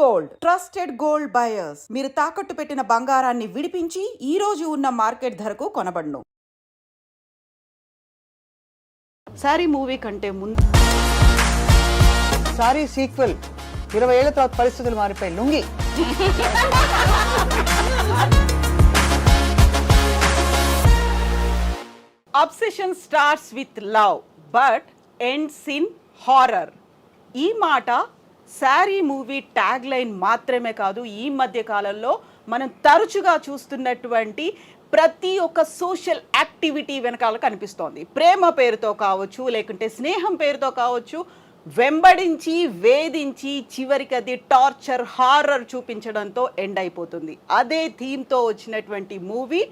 Gold trusted gold buyers మీరు తాకట్టు పెట్టిన బంగారాన్ని విడిపించి ఈ రోజు ఉన్న మార్కెట్ ధరకు కొనబడును. సారీ మూవీ కంటే ముందు సారీ సీక్వెల్ 20 ఏళ్ల తర్వాత పరిస్థితులు మారిపోయి lungi obsession starts with love but ends in horror. ఈ మాట సారీ మూవీ ట్యాగ్ లైన్ మాత్రమే కాదు, ఈ మధ్య కాలంలో మనం తరచుగా చూస్తున్నటువంటి ప్రతి ఒక్క సోషల్ యాక్టివిటీ వెనకాల కనిపిస్తోంది. ప్రేమ పేరుతో కావచ్చు, లేకుంటే స్నేహం పేరుతో కావచ్చు, వెంబడించి వేధించి చివరికి అది టార్చర్ హారర్ చూపించడంతో ఎండ్ అయిపోతుంది. అదే థీమ్తో వచ్చినటువంటి మూవీ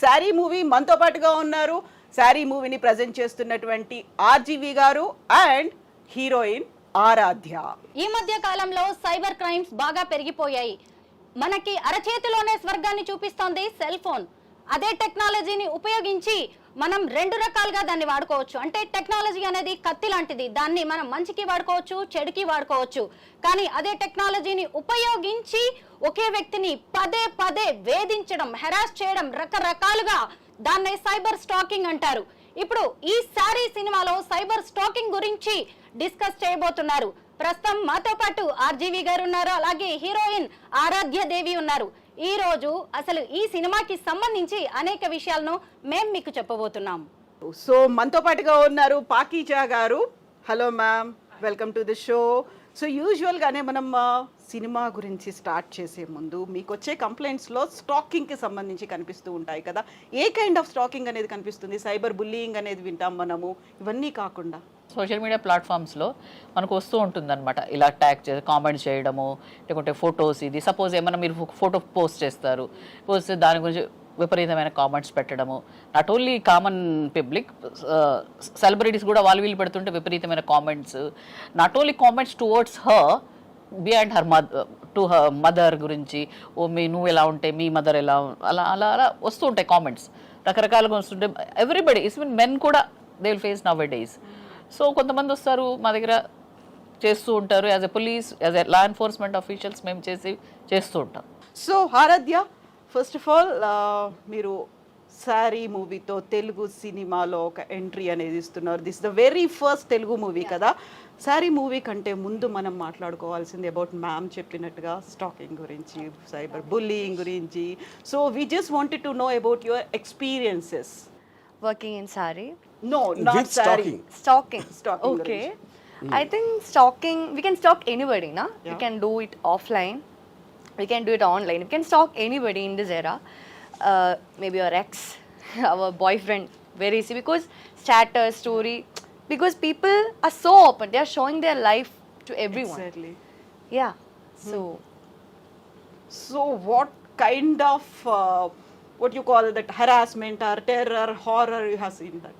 సారీ మూవీ. మనతో పాటుగా ఉన్నారు సారీ మూవీని ప్రజెంట్ చేస్తున్నటువంటి ఆర్జీవి గారు అండ్ హీరోయిన్ ఆరాధ్య. ఈ మధ్య కాలంలో సైబర్ క్రైమ్స్ బాగా పెరిగిపోయాయి. మనకి అరచేతిలోనే స్వర్గాన్ని చూపిస్తోంది సెల్ ఫోన్. అదే టెక్నాలజీని ఉపయోగించి మనం రెండు రకాలుగా దాన్ని వాడుకోవచ్చు. అంటే టెక్నాలజీ అనేది కత్తి లాంటిది, దాన్ని మనం మంచికి వాడుకోవచ్చు, చెడుకి వాడుకోవచ్చు. కానీ అదే టెక్నాలజీని ఉపయోగించి ఒకే వ్యక్తిని పదే పదే వేధించడం, హెరాస్ చేయడం, రకరకాలుగా దాన్నే సైబర్ స్టాకింగ్ అంటారు. ఇప్పుడు ఈ సారీ సినిమాలో సైబర్ స్టాకింగ్ గురించి డిస్కస్ చేయబోతున్నారు. ప్రస్తుతం మాతో పాటు ఆర్జీవి గారు ఉన్నారు, అలాగే హీరోయిన్ ఆరాధ్య దేవి ఉన్నారు. ఈ రోజు అసలు ఈ సినిమాకి సంబంధించి అనేక విషయాలను మేము మీకు చెప్పబోతున్నాం. సో మనతో పాటుగా ఉన్నారు పాకీజా గారు. Hello ma'am, welcome to the show. So యూజువల్గానే మనం సినిమా గురించి స్టార్ట్ చేసే ముందు మీకు వచ్చే కంప్లైంట్స్లో స్టాకింగ్కి సంబంధించి కనిపిస్తూ ఉంటాయి కదా. ఏ కైండ్ ఆఫ్ స్టాకింగ్ అనేది కనిపిస్తుంది? సైబర్ బుల్లింగ్ అనేది వింటాం మనము, ఇవన్నీ కాకుండా సోషల్ మీడియా ప్లాట్ఫామ్స్లో మనకు వస్తూ ఉంటుందన్నమాట. ఇలా ట్యాగ్ చేసి కామెంట్స్ చేయడము, లేకుంటే ఫొటోస్, ఇది సపోజ్ ఏమైనా మీరు ఫోటో పోస్ట్ చేస్తారు, పోస్ట్ దాని గురించి విపరీతమైన కామెంట్స్ పెట్టడము. Not only common public, celebrities కూడా వాళ్ళు వీళ్ళు పెడుతుంటే విపరీతమైన comments. Not only comments towards her, behind her to her mother గురించి, ఓ నువ్వు ఎలా ఉంటే మీ మదర్ ఎలా, అలా అలా అలా వస్తూ ఉంటాయి కామెంట్స్. రకరకాలుగా వస్తుంటే ఎవ్రీబడి ఈవెన్ మెన్ కూడా they will face nowadays. So కొంతమంది వస్తారు మా దగ్గర చేస్తూ ఉంటారు. As a police, as a law enforcement officials మేము చేస్తూ ఉంటాం. So Aaradhya, first of all మీరు సారీ మూవీతో తెలుగు సినిమాలో ఒక ఎంట్రీ అనేది ఇస్తున్నారు. This the very first Telugu movie కదా. సారీ మూవీ కంటే ముందు మనం మాట్లాడుకోవాల్సింది అబౌట్ మ్యామ్ చెప్పినట్టుగా స్టాకింగ్ గురించి, సైబర్ బుల్లింగ్ గురించి. So we just wanted to know about your experiences working in sari. No, not sari. Stalking. Stalking Okay. I think stalking, we can stalk anybody, na? Yeah. We can do it offline. We can do it online. We can stalk anybody in this era. Maybe our ex, our boyfriend, very easy, because status, story, because people are so open. They are showing their life to everyone. Exactly. Yeah. So what kind of what you call that, harassment or terror, horror you have seen that?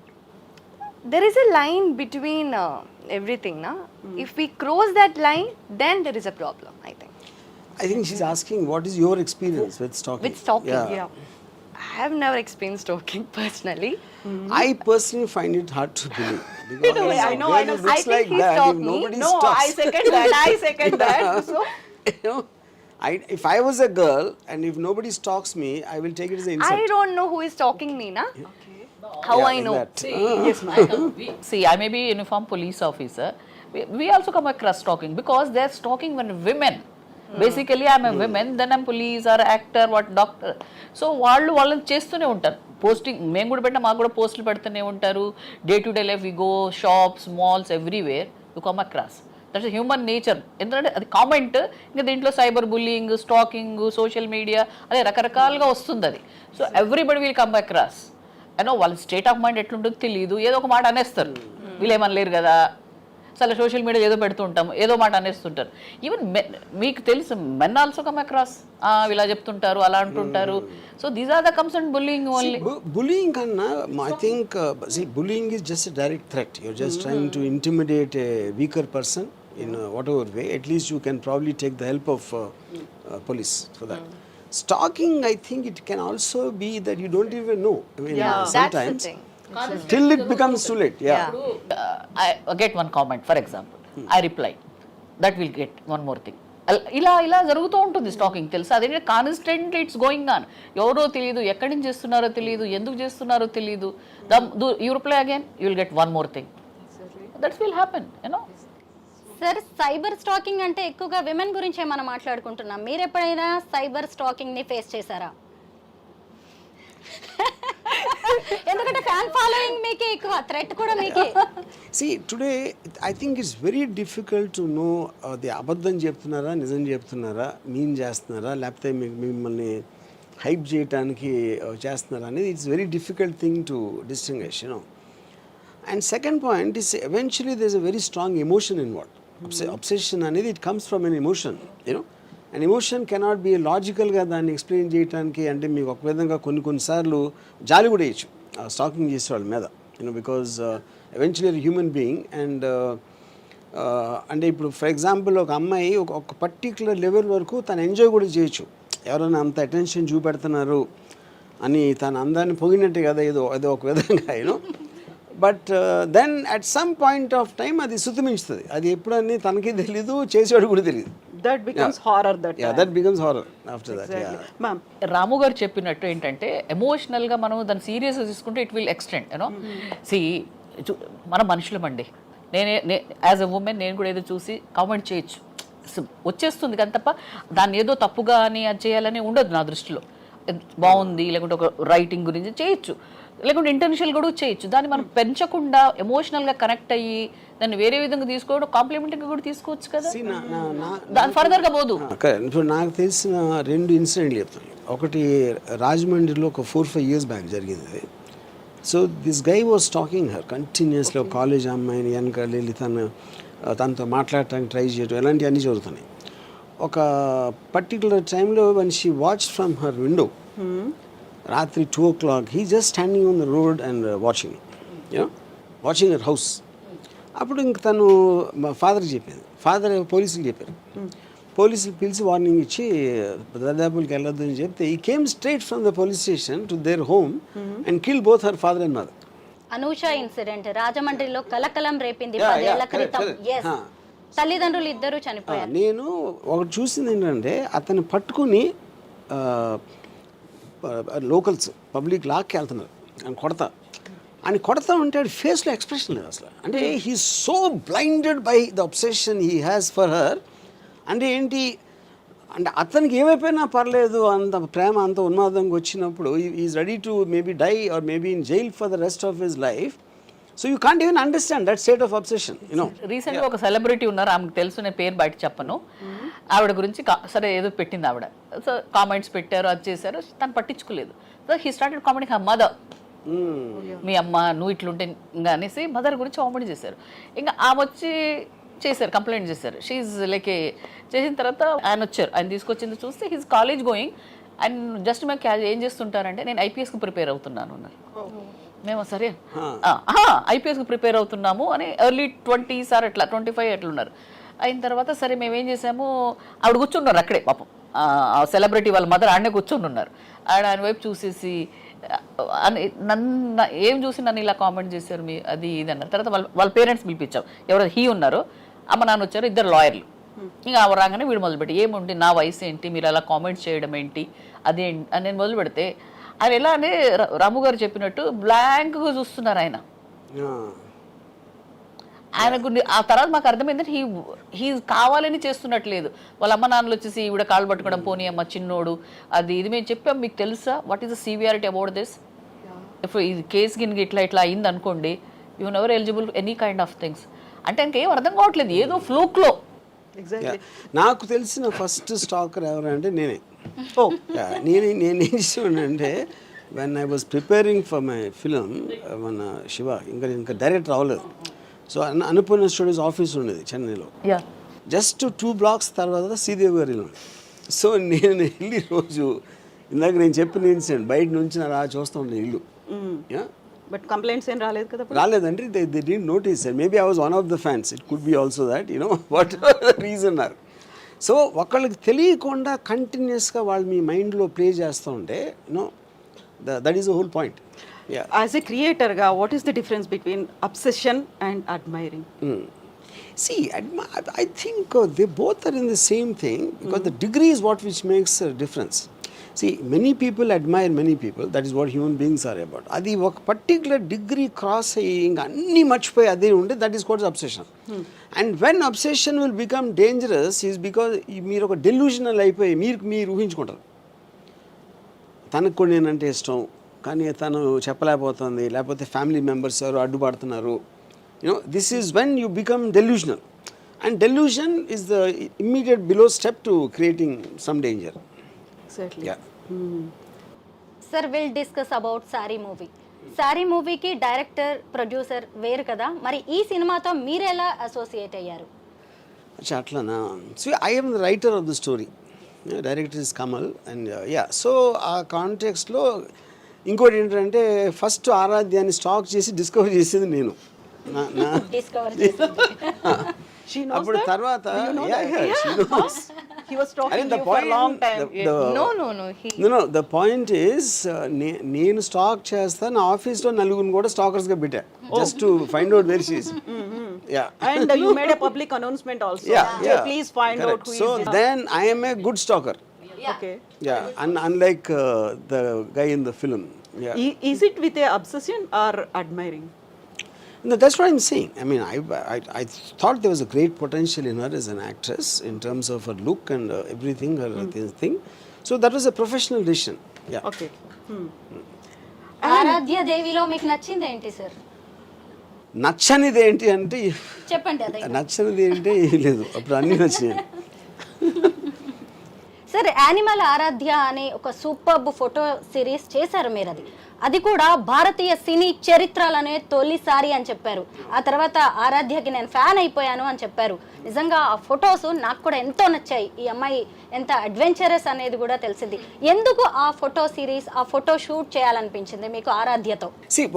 There is a line between everything, na? If we cross that line, then there is a problem, I think. I think she's asking what is your experience with stalking? With stalking? Yeah. I have never experienced stalking personally. I personally find it hard to believe. Because I know. I looks think like he that, stalked if me. nobody No, stalks. I second that. So You know, if I was a girl and if nobody stalks me, I will take it as an insult. I don't know who is stalking me, na? How Yeah, I like know? that. yes ma'am. See, I may be a uniformed police officer. We also come across stalking because they're stalking when women. Basically, I'm a woman, then I'm police or actor, what doctor. So, వాళ్ళని చేస్తూనే ఉంటారు. Posting మేము కూడా పెట్టినా మాకు కూడా పోస్టులు పెడుతూనే ఉంటారు. Day to day life we go shops, malls, everywhere you come across. That's human nature. ఎందుకంటే అది కామెంట్, ఇంకా దీంట్లో cyber bullying, stalking, social media అదే రకరకాలుగా వస్తుంది అది. So everybody will come across. అయినో వాళ్ళ స్టేట్ ఆఫ్ మైండ్ ఎట్లుంటుందో తెలియదు, ఏదో ఒక మాట అనేస్తారు. వీళ్ళు ఏమనలేరు కదా, అసలు సోషల్ మీడియా ఏదో పెడుతూ ఉంటాము, ఏదో మాట అనేస్తుంటారు. ఈవెన్ మీకు తెలుసు మెన్ ఆల్సో కమ్ అక్రాస్, ఇలా చెప్తుంటారు, అలా అంటుంటారు. So these are the concern bullying only. Bullying kanna, I think, see, bullying is just a direct threat. You're just trying to intimidate a weaker person in whatever way. At least you can probably take the help of police for that. Stalking, I think it can also be that you don't even know. I mean, sometimes that's the thing. till it becomes too late. Yeah. I get one comment, for example. I reply. That will get one more thing. ఇలా ఇలా జరుగుతూ ఉంటుంది stacking, తెలుసా? అదేంటే constantly it's going on. ఎవరో తెలియదు, ఎక్కడి నుంచి చేస్తున్నారో తెలియదు, ఎందుకు చేస్తున్నారో తెలియదు. You reply again, you will get one more thing. That's will happen, you know. Sir, cyber stacking అంటే ఎక్కువగా విమెన్ గురించే మనం మాట్లాడుకుంటున్నాం. మీరు ఎప్పుడైనా సైబర్ స్టాకింగ్ ని ఫేస్ చేశారా? ఎందుకంటే ఫ్యాన్ ఫాలోయింగ్ మీకే ఎక్కువ, థ్రెట్ కూడా మీకే. See, today I think it's very difficult to know the అబద్ధం చెప్తున్నారా, నిజం చెప్తున్నారా, మీన్ చేస్తున్నారా, లేకపోతే మిమ్మల్ని హైప్ చేయడానికి చేస్తున్నారా అనేది it's very difficult thing to distinguish, you know. And second point is eventually there is a very strong emotion in what obsession అనేది. It comes from an emotion, you know. And emotion cannot be లాజికల్గా దాన్ని explain చేయడానికి. అంటే మీకు ఒక విధంగా కొన్నిసార్లు జాలి కూడా వేయచ్చు స్టాకింగ్ చేసే వాళ్ళ మీద, you know, because eventually human being. And అంటే ఇప్పుడు ఫర్ ఎగ్జాంపుల్ ఒక అమ్మాయి ఒక పర్టిక్యులర్ లెవెల్ వరకు తను ఎంజాయ్ కూడా చేయొచ్చు. ఎవరైనా అంత అటెన్షన్ చూపెడుతున్నారు అని తన అందాన్ని పొగినట్టే కదా ఏదో ఒక విధంగా, you know. But then at some point of time అది శుతిమించుతుంది. అది ఎప్పుడని తనకి తెలీదు, చేసేవాడు కూడా తెలియదు. That becomes horror. That becomes horror after that. Exactly. Ma'am, రాము గారు చెప్పినట్టు ఏంటంటే ఎమోషనల్గా మనం దాన్ని సీరియస్గా తీసుకుంటే it will extend, you know. See, మన మనుషులమండి. నేనే యాజ్ ఎ ఉమెన్ నేను కూడా ఏదో చూసి కామెంట్ చేయొచ్చు, వచ్చేస్తుంది కానీ తప్ప దాన్ని ఏదో తప్పుగా అని అది చేయాలని ఉండదు నా దృష్టిలో. బాగుంది లేకుంటే ఒక రైటింగ్ గురించి చేయొచ్చు, లేకుంటే ఇంటెన్షియల్ కూడా చేయొచ్చు. దాన్ని మనం పెంచకుండా ఎమోషనల్గా కనెక్ట్ అయ్యి దాన్ని వేరే విధంగా తీసుకోవడం, కాంప్లిమెంటరీగా కూడా తీసుకోవచ్చు కదా, దాని ఫర్దర్గా పోదు. ఇప్పుడు నాకు తెలిసిన 2 ఇన్సిడెంట్లు చెప్తాను. ఒకటి రాజమండ్రిలో ఒక 4-5 years బ్యాక్ జరిగింది. So this guy was talking her continuously. ఒక కాలేజ్ అమ్మాయిని వెనకాల వెళ్ళి తనతో మాట్లాడటానికి ట్రై చేయడం, ఇలాంటివన్నీ జరుగుతున్నాయి. ఒక పర్టికులర్ టైంలో one she watch from her window, రాత్రి 2 o'clock, he just standing on the road and watching her house. అప్పుడు ఇంక తను మా ఫాదర్కి చెప్పింది. ఫాదర్ పోలీసులు చెప్పారు. పోలీసులు పిలిచి వార్నింగ్ ఇచ్చి దర్దాపులకి వెళ్ళొద్దు అని చెప్తే ఈ came straight from the police station to their home and kill both her father and mother. Anusha incident రాజమండ్రిలో కలకలం రేపింది 10 ఏళ్ల క్రితం. తల్లిదండ్రులు ఇద్దరు చనిపోయారు. నేను ఒకటి చూసింది ఏంటంటే అతన్ని పట్టుకుని లోకల్స్ పబ్లిక్ లాక్కి వెళ్తున్నారు అని కొడతా ఉంటే ఫేస్లో ఎక్స్ప్రెషన్ లేదు అసలు. అంటే he so blinded by the obsession he has for her. అంటే ఏంటి అంటే అతనికి ఏమైపోయినా పర్లేదు, అంత ప్రేమ అంత ఉన్మాదంగా వచ్చినప్పుడు is ready to maybe die or maybe in jail for the rest of his life. So you can't even understand that state of obsession, you know. రీసెంట్గా ఒక సెలబ్రిటీ ఉన్నారు, ఆమెకు తెలుసు, నేను పేరు బయట చెప్పను. ఆవిడ గురించి సరే ఏదో పెట్టింది ఆవిడ. సో కామెంట్స్ పెట్టారు, అది చేశారు, తను పట్టించుకోలేదు. So he started commenting her mother. మీ అమ్మ నువ్వు ఇట్లుంటే ఇంకా అనేసి మదర్ గురించి కామెంట్ చేశారు. ఇంకా ఆమె వచ్చి చేశారు, కంప్లైంట్ చేశారు. షీఈ్ లైక్ చేసిన తర్వాత ఆయన వచ్చారు, ఆయన తీసుకొచ్చింది చూస్తే he's college going and just మేము ఏం చేస్తుంటారంటే నేను ఐపీఎస్కి ప్రిపేర్ అవుతున్నాను అన్నారు. మేము సరే ఐపీఎస్కి ప్రిపేర్ అవుతున్నాము అని ఎర్లీ 20s అట్లా 25 అట్లా ఉన్నారు. అయిన తర్వాత సరే మేము ఏం చేసాము, ఆవిడ కూర్చున్నారు అక్కడే, పాపం ఆ సెలబ్రిటీ వాళ్ళ మదర్ ఆడనే కూర్చొని ఉన్నారు. ఆయన వైపు చూసేసి నన్ను ఏం చూసి నన్ను ఇలా కామెంట్ చేశారు మీ అది ఇది అన్నారు. తర్వాత వాళ్ళ పేరెంట్స్ పిలిపించాం, ఎవరైతే హీ ఉన్నారో అమ్మ నాన్న వచ్చారు, 2 లాయర్లు. ఇంకా ఆవిడ రాగానే వీడు మొదలుపెట్టి ఏముంది నా వయసు ఏంటి, మీరు అలా కామెంట్ చేయడం ఏంటి అదే అని నేను మొదలు పెడితే ఆయన ఎలా అంటే రాము గారు చెప్పినట్టు బ్లాంక్గా చూస్తున్నారు ఆయన. ఆయనకు ఆ తర్వాత మాకు అర్థమైందంటే హీ కావాలని చేస్తున్నట్లేదు. వాళ్ళ అమ్మ నాన్నలు వచ్చేసి ఈవిడ కాళ్ళు పట్టుకోవడం, పోనీ అమ్మ చిన్నోడు అది ఇది మేము చెప్పాం, మీకు తెలుసా what is the severity about this. ఇప్పుడు ఈ కేసు గిన్నె ఇట్లా అయింది అనుకోండి, you never eligible any kind of things. అంటే ఇంకేం అర్థం కావట్లేదు, ఏదో ఫ్లూక్లో. నాకు తెలిసిన ఫస్ట్ స్టాకర్ ఎవరంటే నేనే. నేనేం చేసానంటే when I was preparing for my film మన శివ ఇంకా డైరెక్ట్ రావలేదు. సో అనుపూర్ణ స్టూడియోస్ ఆఫీస్ ఉండేది చెన్నైలో, జస్ట్ 2 blocks తర్వాత శ్రీదేవి గారి ఇల్లు. సో నేను వెళ్ళి రోజు ఇందాక నేను చెప్పిన ఇన్సిడెంట్ బయట నుంచి అలా చూస్తూ ఉండే ఇల్లు. బట్ కంప్లైంట్స్ ఏం రాలేదు కదా? రాలేదండి, they didn't notice. Maybe I was one of the fans, it could be also that, you know, what reason are. So ఒకళ్ళకి తెలియకుండా కంటిన్యూస్గా వాళ్ళు మీ మైండ్లో ప్లే చేస్తూ ఉంటే, you know, that is the whole point. As a క్రియేటర్గా what is the difference between obsession and admiring? See, I think they both are in the same thing because the degree is what which makes a difference. See, many people admire many people. That is what human beings are about. Adi oka particular degree cross aying anni marchipoyi ade unde, that is called obsession. And when obsession will become dangerous is because మీరు ఒక delusional అయిపోయి మీరు ఊహించుకుంటారు. తనకు కూడా నేనంటే ఇష్టం కానీ తను చెప్పలేకపోతుంది, లేకపోతే ఫ్యామిలీ మెంబర్స్ ఎవరు అడ్డుపడుతున్నారు. This is when you become delusional, and delusion is the immediate below step to creating some danger. Exactly. Yeah. Sir will discuss about sorry movie. Sorry మూవీకి డైరెక్టర్ ప్రొడ్యూసర్ వేరు కదా, మరి ఈ సినిమాతో మీరు ఎలా అసోసియేట్ అయ్యారు? అచ్చా అట్లానా. So I am the writer of the story. Director is Kamal, and so ఆ కాంటెక్స్ట్లో ఇంకోటి ఏంటంటే ఫస్ట్ ఆరాధ్యాన్ని స్టాక్ చేసి డిస్కవర్ చేసేది నేను. డిస్కవర్ She knows అప్పుడు that? తర్వాత Do you know yeah, that? she knows. He was talking And to you for a long time. No, the point is నేను stock చేస్తాను, ఆఫీస్లో నలుగురిని కూడా స్టాకర్స్గా పెట్టా just to find out where she is. And you made a public announcement also. Yeah. Please find out who So is. then I am a good stalker. Okay. Unlike the guy in the film. Is it with a obsession or admiring? No, that's what I'm saying. I mean, I thought there was a great potential in her as an actress in terms of her look and everything, her thing. So that was a professional decision. Yeah. Okay. ఆరాధ్య దేవిలో మీకు నచ్చింది ఏంటి sir? నచ్చనిది ఏంటి అంటే చెప్పండి అదే. నచ్చనిది ఏంటి లేదు, అప్పుడు అన్నీ నచ్చినాయి. సార్ యానిమల్ ఆరాధ్య అనే ఒక సూపర్బ్ ఫోటో సిరీస్ చేశారు మీరు. అది కూడా భారతీయ సినీ చరిత్రలనే తొలిసారి అని చెప్పారు. ఆ తర్వాత ఆరాధ్యకి నేను ఫ్యాన్ అయిపోయాను అని చెప్పారు. నిజంగా ఆ ఫొటోస్ నాకు కూడా ఎంతో నచ్చాయి. ఈ అమ్మాయి ఎంత అడ్వెంచరస్ అనేది కూడా తెలిసింది. ఎందుకు ఆ ఫోటో సిరీస్, ఆ ఫోటో షూట్ చేయాలనిపించింది మీకు ఆరాధ్యతో?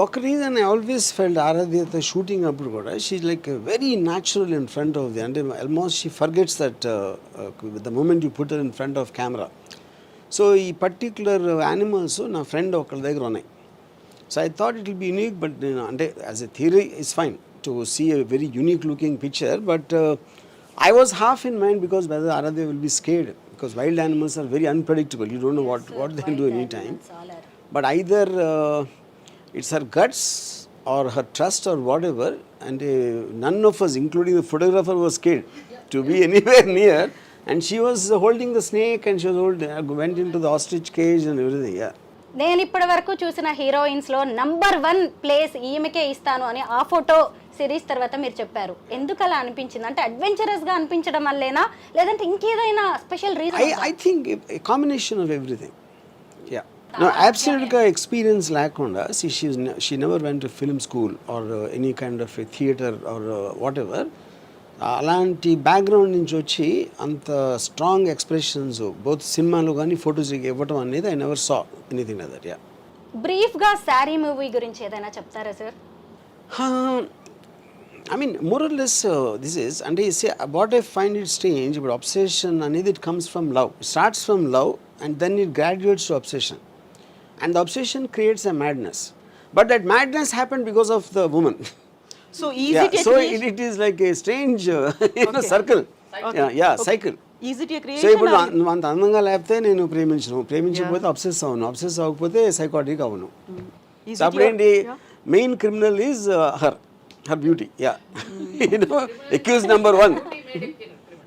ఒక రీజన్ ఐ ఆల్వేస్ ఫెల్ట్ ఆరాధ్యతో షూటింగ్ అప్పుడు కూడా she like very natural in front of the, అంటే almost she forgets that the moment you put in front of camera. So ఈ పర్టిక్యులర్ యానిమల్స్ నా ఫ్రెండ్ ఒకళ్ళ దగ్గర ఉన్నాయి. So I thought it will be unique, but as a theory it's fine to see a very unique looking picture, but I was half in mind because whether Aaradhya will be scared, because wild animals are very unpredictable. You don't know what they will do anytime. But either it's her guts or her trust or whatever, and none of us, including the photographer, was scared to be anywhere near, and she was holding the snake and she was went into the ostrich cage and everything. నేను ఇప్పటి వరకు చూసిన heroines లో number 1 place ఈమెకే ఇస్తాను అని ఆ photo series తర్వాత మీరు చెప్పారు. ఎందుకు అలా అనిపించింది? అంటే అడ్వెంచరస్ గా అనిపించడం వల్లేనా, లేదంటే ఇంకేదైనా special reason? I think a combination of everything. No, absolutely experience లేకుండా. See, she never went to film school or any kind of a theater or whatever. అలాంటి బ్యాక్గ్రౌండ్ నుంచి వచ్చి అంత స్ట్రాంగ్ ఎక్స్ప్రెషన్స్ బోత్ సినిమాలో కానీ ఫొటోస్ ఇవ్వటం అనేది I never saw anything like that. Brief గా సారీ మూవీ గురించి ఏదైనా చెప్తారా sir? I mean more or less this is, అంటే what I find it strange, ఇప్పుడు అబ్సెషన్ అనేది it comes from love, starts from love and then it graduates to obsession, and the obsession creates a madness, but that madness happen because of the woman. So easy to so it is like a strange circle. Cycle. Is it a creation? So ఇప్పుడు అంత అందంగా లేకపోతే నేను ప్రేమించకపోతే obsess అవును, obsess అవ్వకపోతే psychotic అవును. అప్పుడేంటి main criminal is her beauty. You know, accused number 1.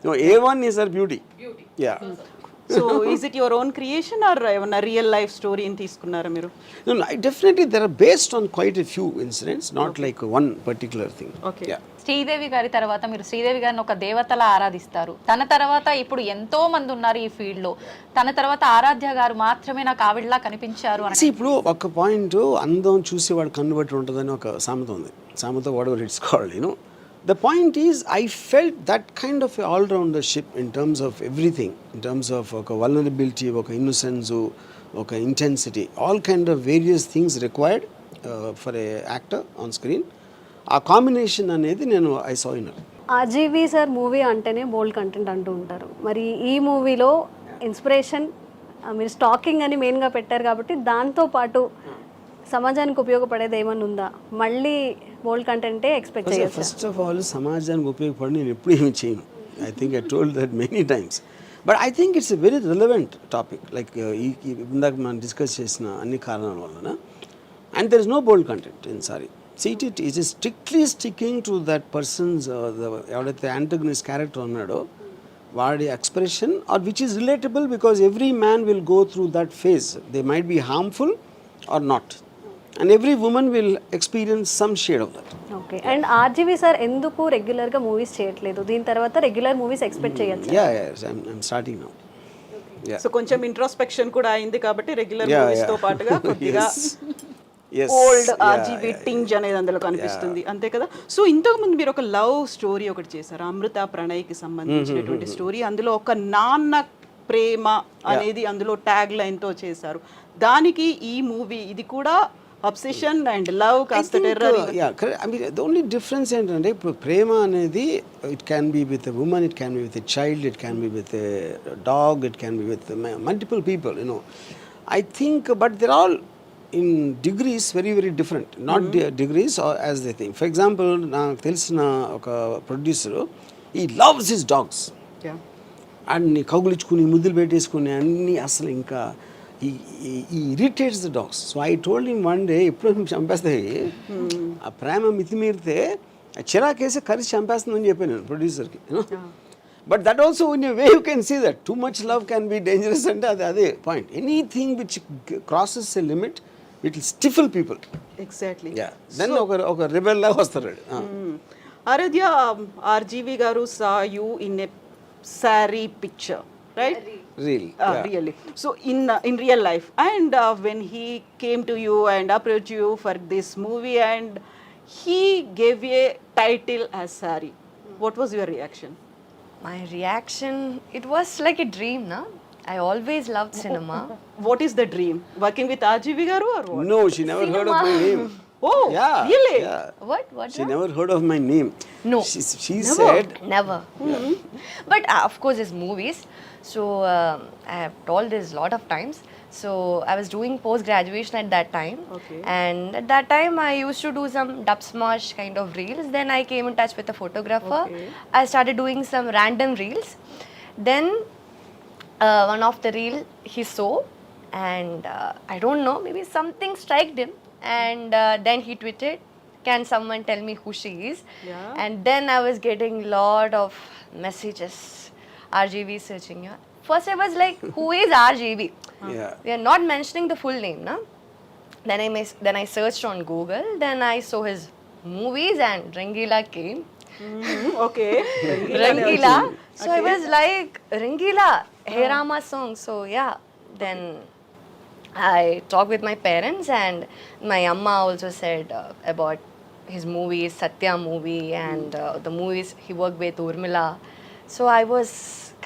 No, A1 is her beauty. So is it your own creation or a real life story in తీసుకున్నారా మీరు? No, definitely they are based on quite a few incidents, not like one particular thing. Okay. Sridevi గారి తర్వాత మీరు శ్రీదేవి గారిని ఒక దేవతలా ఆరాధిస్తారు. తన తర్వాత ఇప్పుడు ఎంతో మంది ఉన్నారు ఈ ఫీల్డ్ లో. తన తర్వాత ఆరాధ్య గారు మాత్రమే నాకు ఆవిడలా కనిపించారు అని. ఇప్పుడు ఒక పాయింట్, అందం చూసేవాడు కన్ను బట్టి ఉంటుందని ఒక సామెత ఉంది. సామెత what ever it's called, you know. The point is, I felt that kind of all-roundership in terms of everything, in terms of vulnerability, innocence, intensity, all kind of various things required for a actor on screen. A combination అనేది నేను I saw in her. RGV sir movie అంటేనే బోల్డ్ content అంటూ ఉంటారు. మరి ఈ మూవీలో inspiration మీరు stacking అని మెయిన్గా పెట్టారు కాబట్టి దాంతో పాటు సమాజానికి ఉపయోగపడేది ఏమన్నా ఉందా? మళ్ళీ బోల్డ్ కంటెంటే ఎక్స్పెక్ట్ చేయొచ్చు. ఫస్ట్ ఆఫ్ ఆల్ సమాజానికి ఉపయోగపడి నేను ఎప్పుడు ఏమి చేయను. I think I told that many times. But I think it's a very relevant topic. Like ఇందాక మనం డిస్కస్ చేసిన అన్ని కారణాల వలన. And there is no bold content in sorry. See, it is strictly sticking to that person's ఎవడైతే antagonist character ఉన్నాడో వాడి expression or which is relatable, because every man will go through that phase. They might be harmful or not, and every woman will experience some shade of that. Okay. And RGV sir ఎందుకు రెగ్యులర్గా movies చేయట్లేదు? దీని తర్వాత regular movies expect చేయొచ్చు? I'm starting now. So కొంచెం introspection కూడా అయింది కాబట్టి రెగ్యులర్ మూవీస్ తో పాటుగా కొద్దిగా Yes. ఓల్డ్ ఆర్జీవీ టింజ్ అనేది అందులో కనిపిస్తుంది, అంతే కదా. సో ఇంతకు ముందు మీరు ఒక లవ్ స్టోరీ ఒకటి చేశారు, అమృత ప్రణయ్కి సంబంధించినటువంటి స్టోరీ. అందులో ఒక నాన్న ప్రేమ అనేది అందులో ట్యాగ్ లైన్ తో చేశారు. దానికి ఈ మూవీ ఇది కూడా అబ్సెషన్ అండ్ లవ్ కాస్త టెర్రర్. ద ఓన్లీ డిఫరెన్స్ ఏంటంటే ఇప్పుడు ప్రేమ అనేది it can be with a women, it can be with a child, it can be with a dog, it can be with multiple people, I think, but they're all in degrees very very different, not degrees or as they think. For example, నాకు తెలిసిన ఒక producer, he loves his dogs. అన్ని కౌగులించుకుని ముద్దులు పెట్టేసుకుని అన్ని అసలు ఇంకా he irritates the dogs. So I told him one day, ఎప్పుడు చంపేస్తాయి ఆ ప్రేమ మితిమీరితే చిరాకేసి కలిసి చంపేస్తుందని చెప్పాను నేను ప్రొడ్యూసర్కి. But that also in a way you can see that too much love can be dangerous, and అదే point. Anything which crosses a limit, it will stifle people. Exactly. Yeah. Then ఒక rebel లాగా వస్తారు. Aaradhya, RGV garu saw you in a sari picture, right? Really. Really. So in real life, and when he came to you and approached you for this movie, and he gave a title as Saaree, what was your reaction? My reaction, it was like a dream, na? I always loved cinema. What is the dream? Working with RGV garu or what? No, she never heard of my name. Oh, Yeah. really? Yeah. What? She never heard of my name. No. She said. Never. But of course, it's movies. So I have told this a lot of times. So I was doing post-graduation at that time. Okay. And at that time, I used to do some dub smash kind of reels. Then I came in touch with a photographer. Okay. I started doing some random reels. Then one of the reel he saw, and I don't know, maybe something struck him. And then he tweeted, "Can someone tell me who she is?" Yeah. And then I was getting lot of messages. RGV searching you. First I was like, who is RGV? Yeah. We are not mentioning the full name, na? Then I searched on Google. Then I saw his movies, and Rangila came. Okay. Rangila. So I was like, Rangila, Hey Rama song. So yeah. Then I talked with my parents, and my amma also said about his movies, Satya movie, and the movies he worked with Urmila. So I was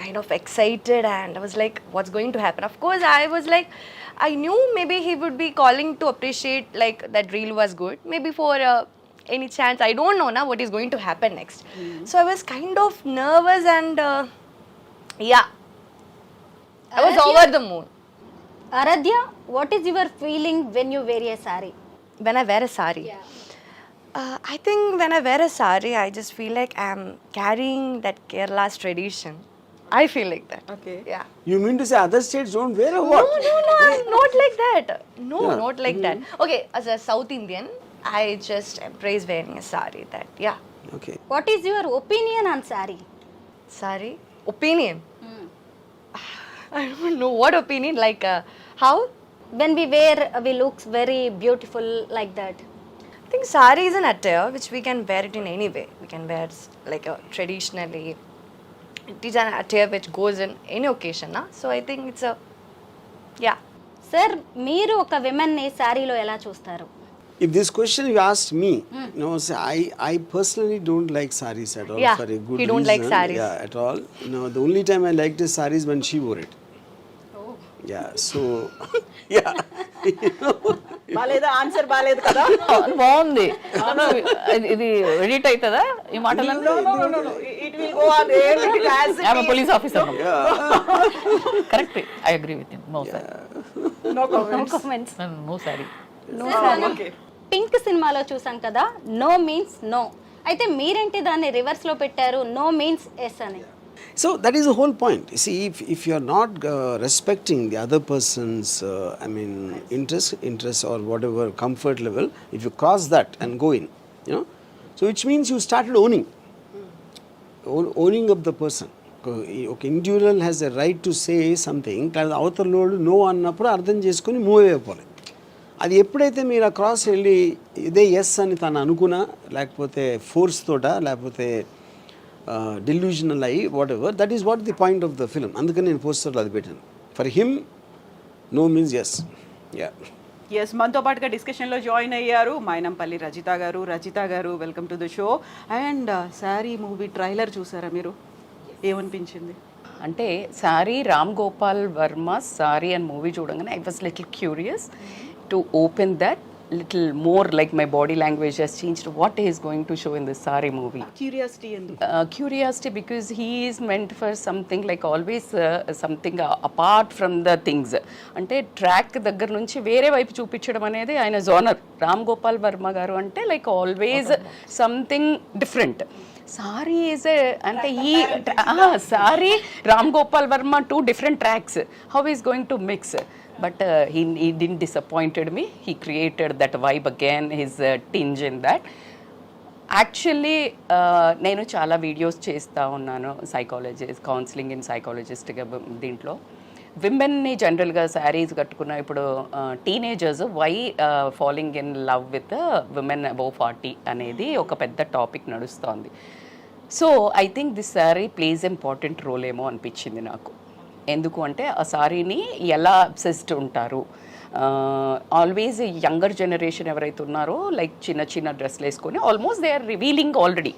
kind of excited, and I was like, what's going to happen? Of course, I was like, I knew maybe he would be calling to appreciate like that reel was good. Maybe for any chance, I don't know now what is going to happen next. So I was kind of nervous, and yeah, I was Aaradhya? over the moon. Aaradhya, what is your feeling when you wear a sari? When I wear a sari. I think when I wear a sari, I just feel like I'm carrying that Kerala's tradition. I feel like that. Okay. Yeah. You mean to say other states don't wear or what? No, I'm not like that. No, not like that. Okay, as a South Indian, I just embrace wearing a sari. That, yeah. Okay. What is your opinion on sari? Sari? Opinion? I don't know. What opinion? Like, how? When we wear, we look very beautiful like that. I think sari is an attire which we can wear it in any way. We can wear it like traditionally. It is an attire which goes in any occasion, na? So I think it's a, yeah. Sir మీరు ఒక women ని సారీలో ఎలా చూస్తారు? If this question you asked me, no, so I personally don't like saris at all. Yeah, for a good he don't like reason. saris. Yeah, at all. No, the only time I liked his saris when she wore it. Yeah, so yeah. బాలేదా? Answer బాలేదు కదా? బాగుంది. ఇది edit అవుతుందా ఈ మాటలన్నీ? It will go on air as it I'm a is. police officer. Correct. I agree with him. No sir. No comments. Comments. No sari. Okay. Pink సినిమాలో చూసాం కదా, నో మీన్స్ నో. అయితే మీరేంటి దాన్ని రివర్స్ లో పెట్టారు, నో మీన్స్ ఎస్ అని? So that is the whole point. You see, if you are not respecting the other person's, interest or whatever comfort level, if you cross that and go in, so which means you started owning up the person. Okay, individual has a right to say something. అవతల load no అన్నప్పుడు అర్థం చేసుకుని move అయిపోవాలి. అది ఎప్పుడైతే మీరు ఆ cross వెళ్ళి ఇదే ఎస్ అని తను అనుకున్నా, లేకపోతే ఫోర్స్ తోట, లేకపోతే డెల్యూజనల్ అయ్యి whatever, that is what the point of the film. అందుకని నేను పోస్టర్లో అది పెట్టాను. For him no means yes. Yes, మనతో పాటుగా డిస్కషన్లో జాయిన్ అయ్యారు మైనంపల్లి రజిత గారు. రజిత గారు, welcome to the show. And Saaree movie trailer చూసారా మీరు? ఏమనిపించింది? అంటే సారీ రామ్ గోపాల్ వర్మ సారీ అండ్ మూవీ చూడగానే I was little curious to open that little more, like my body language has changed. What he is going to show in this Saaree movie? Curiosity endu? Curiosity because he is meant for something like always something apart from the things. అంటే track దగ్గర నుంచి వేరే వైపు చూపించడం అనేది ఆయన genre. Ram Gopal Varma గారు అంటే like always something different. Sorry is అంటే ఈ sorry Ram Gopal Varma 2 different tracks. How he is going to mix? But he didn't disappointed me. He created that vibe again, his tinge in that. Actually, నేను చాలా videos చేస్తూ ఉన్నాను, psychologist, counselling in సైకాలజిస్ట్గా. దీంట్లో విమెన్ని జనరల్గా శారీస్ కట్టుకున్న ఇప్పుడు teenagers why following in love with women above 40 అనేది ఒక పెద్ద టాపిక్ నడుస్తోంది. So I think this sari plays important role ఏమో అనిపించింది నాకు. ఎందుకు అంటే ఆ సారీని ఎలా అబ్సెస్డ్ ఉంటారు, ఆల్వేస్ యంగర్ జనరేషన్ ఎవరైతే ఉన్నారో లైక్ చిన్న చిన్న డ్రెస్లు వేసుకొని almost they are revealing already.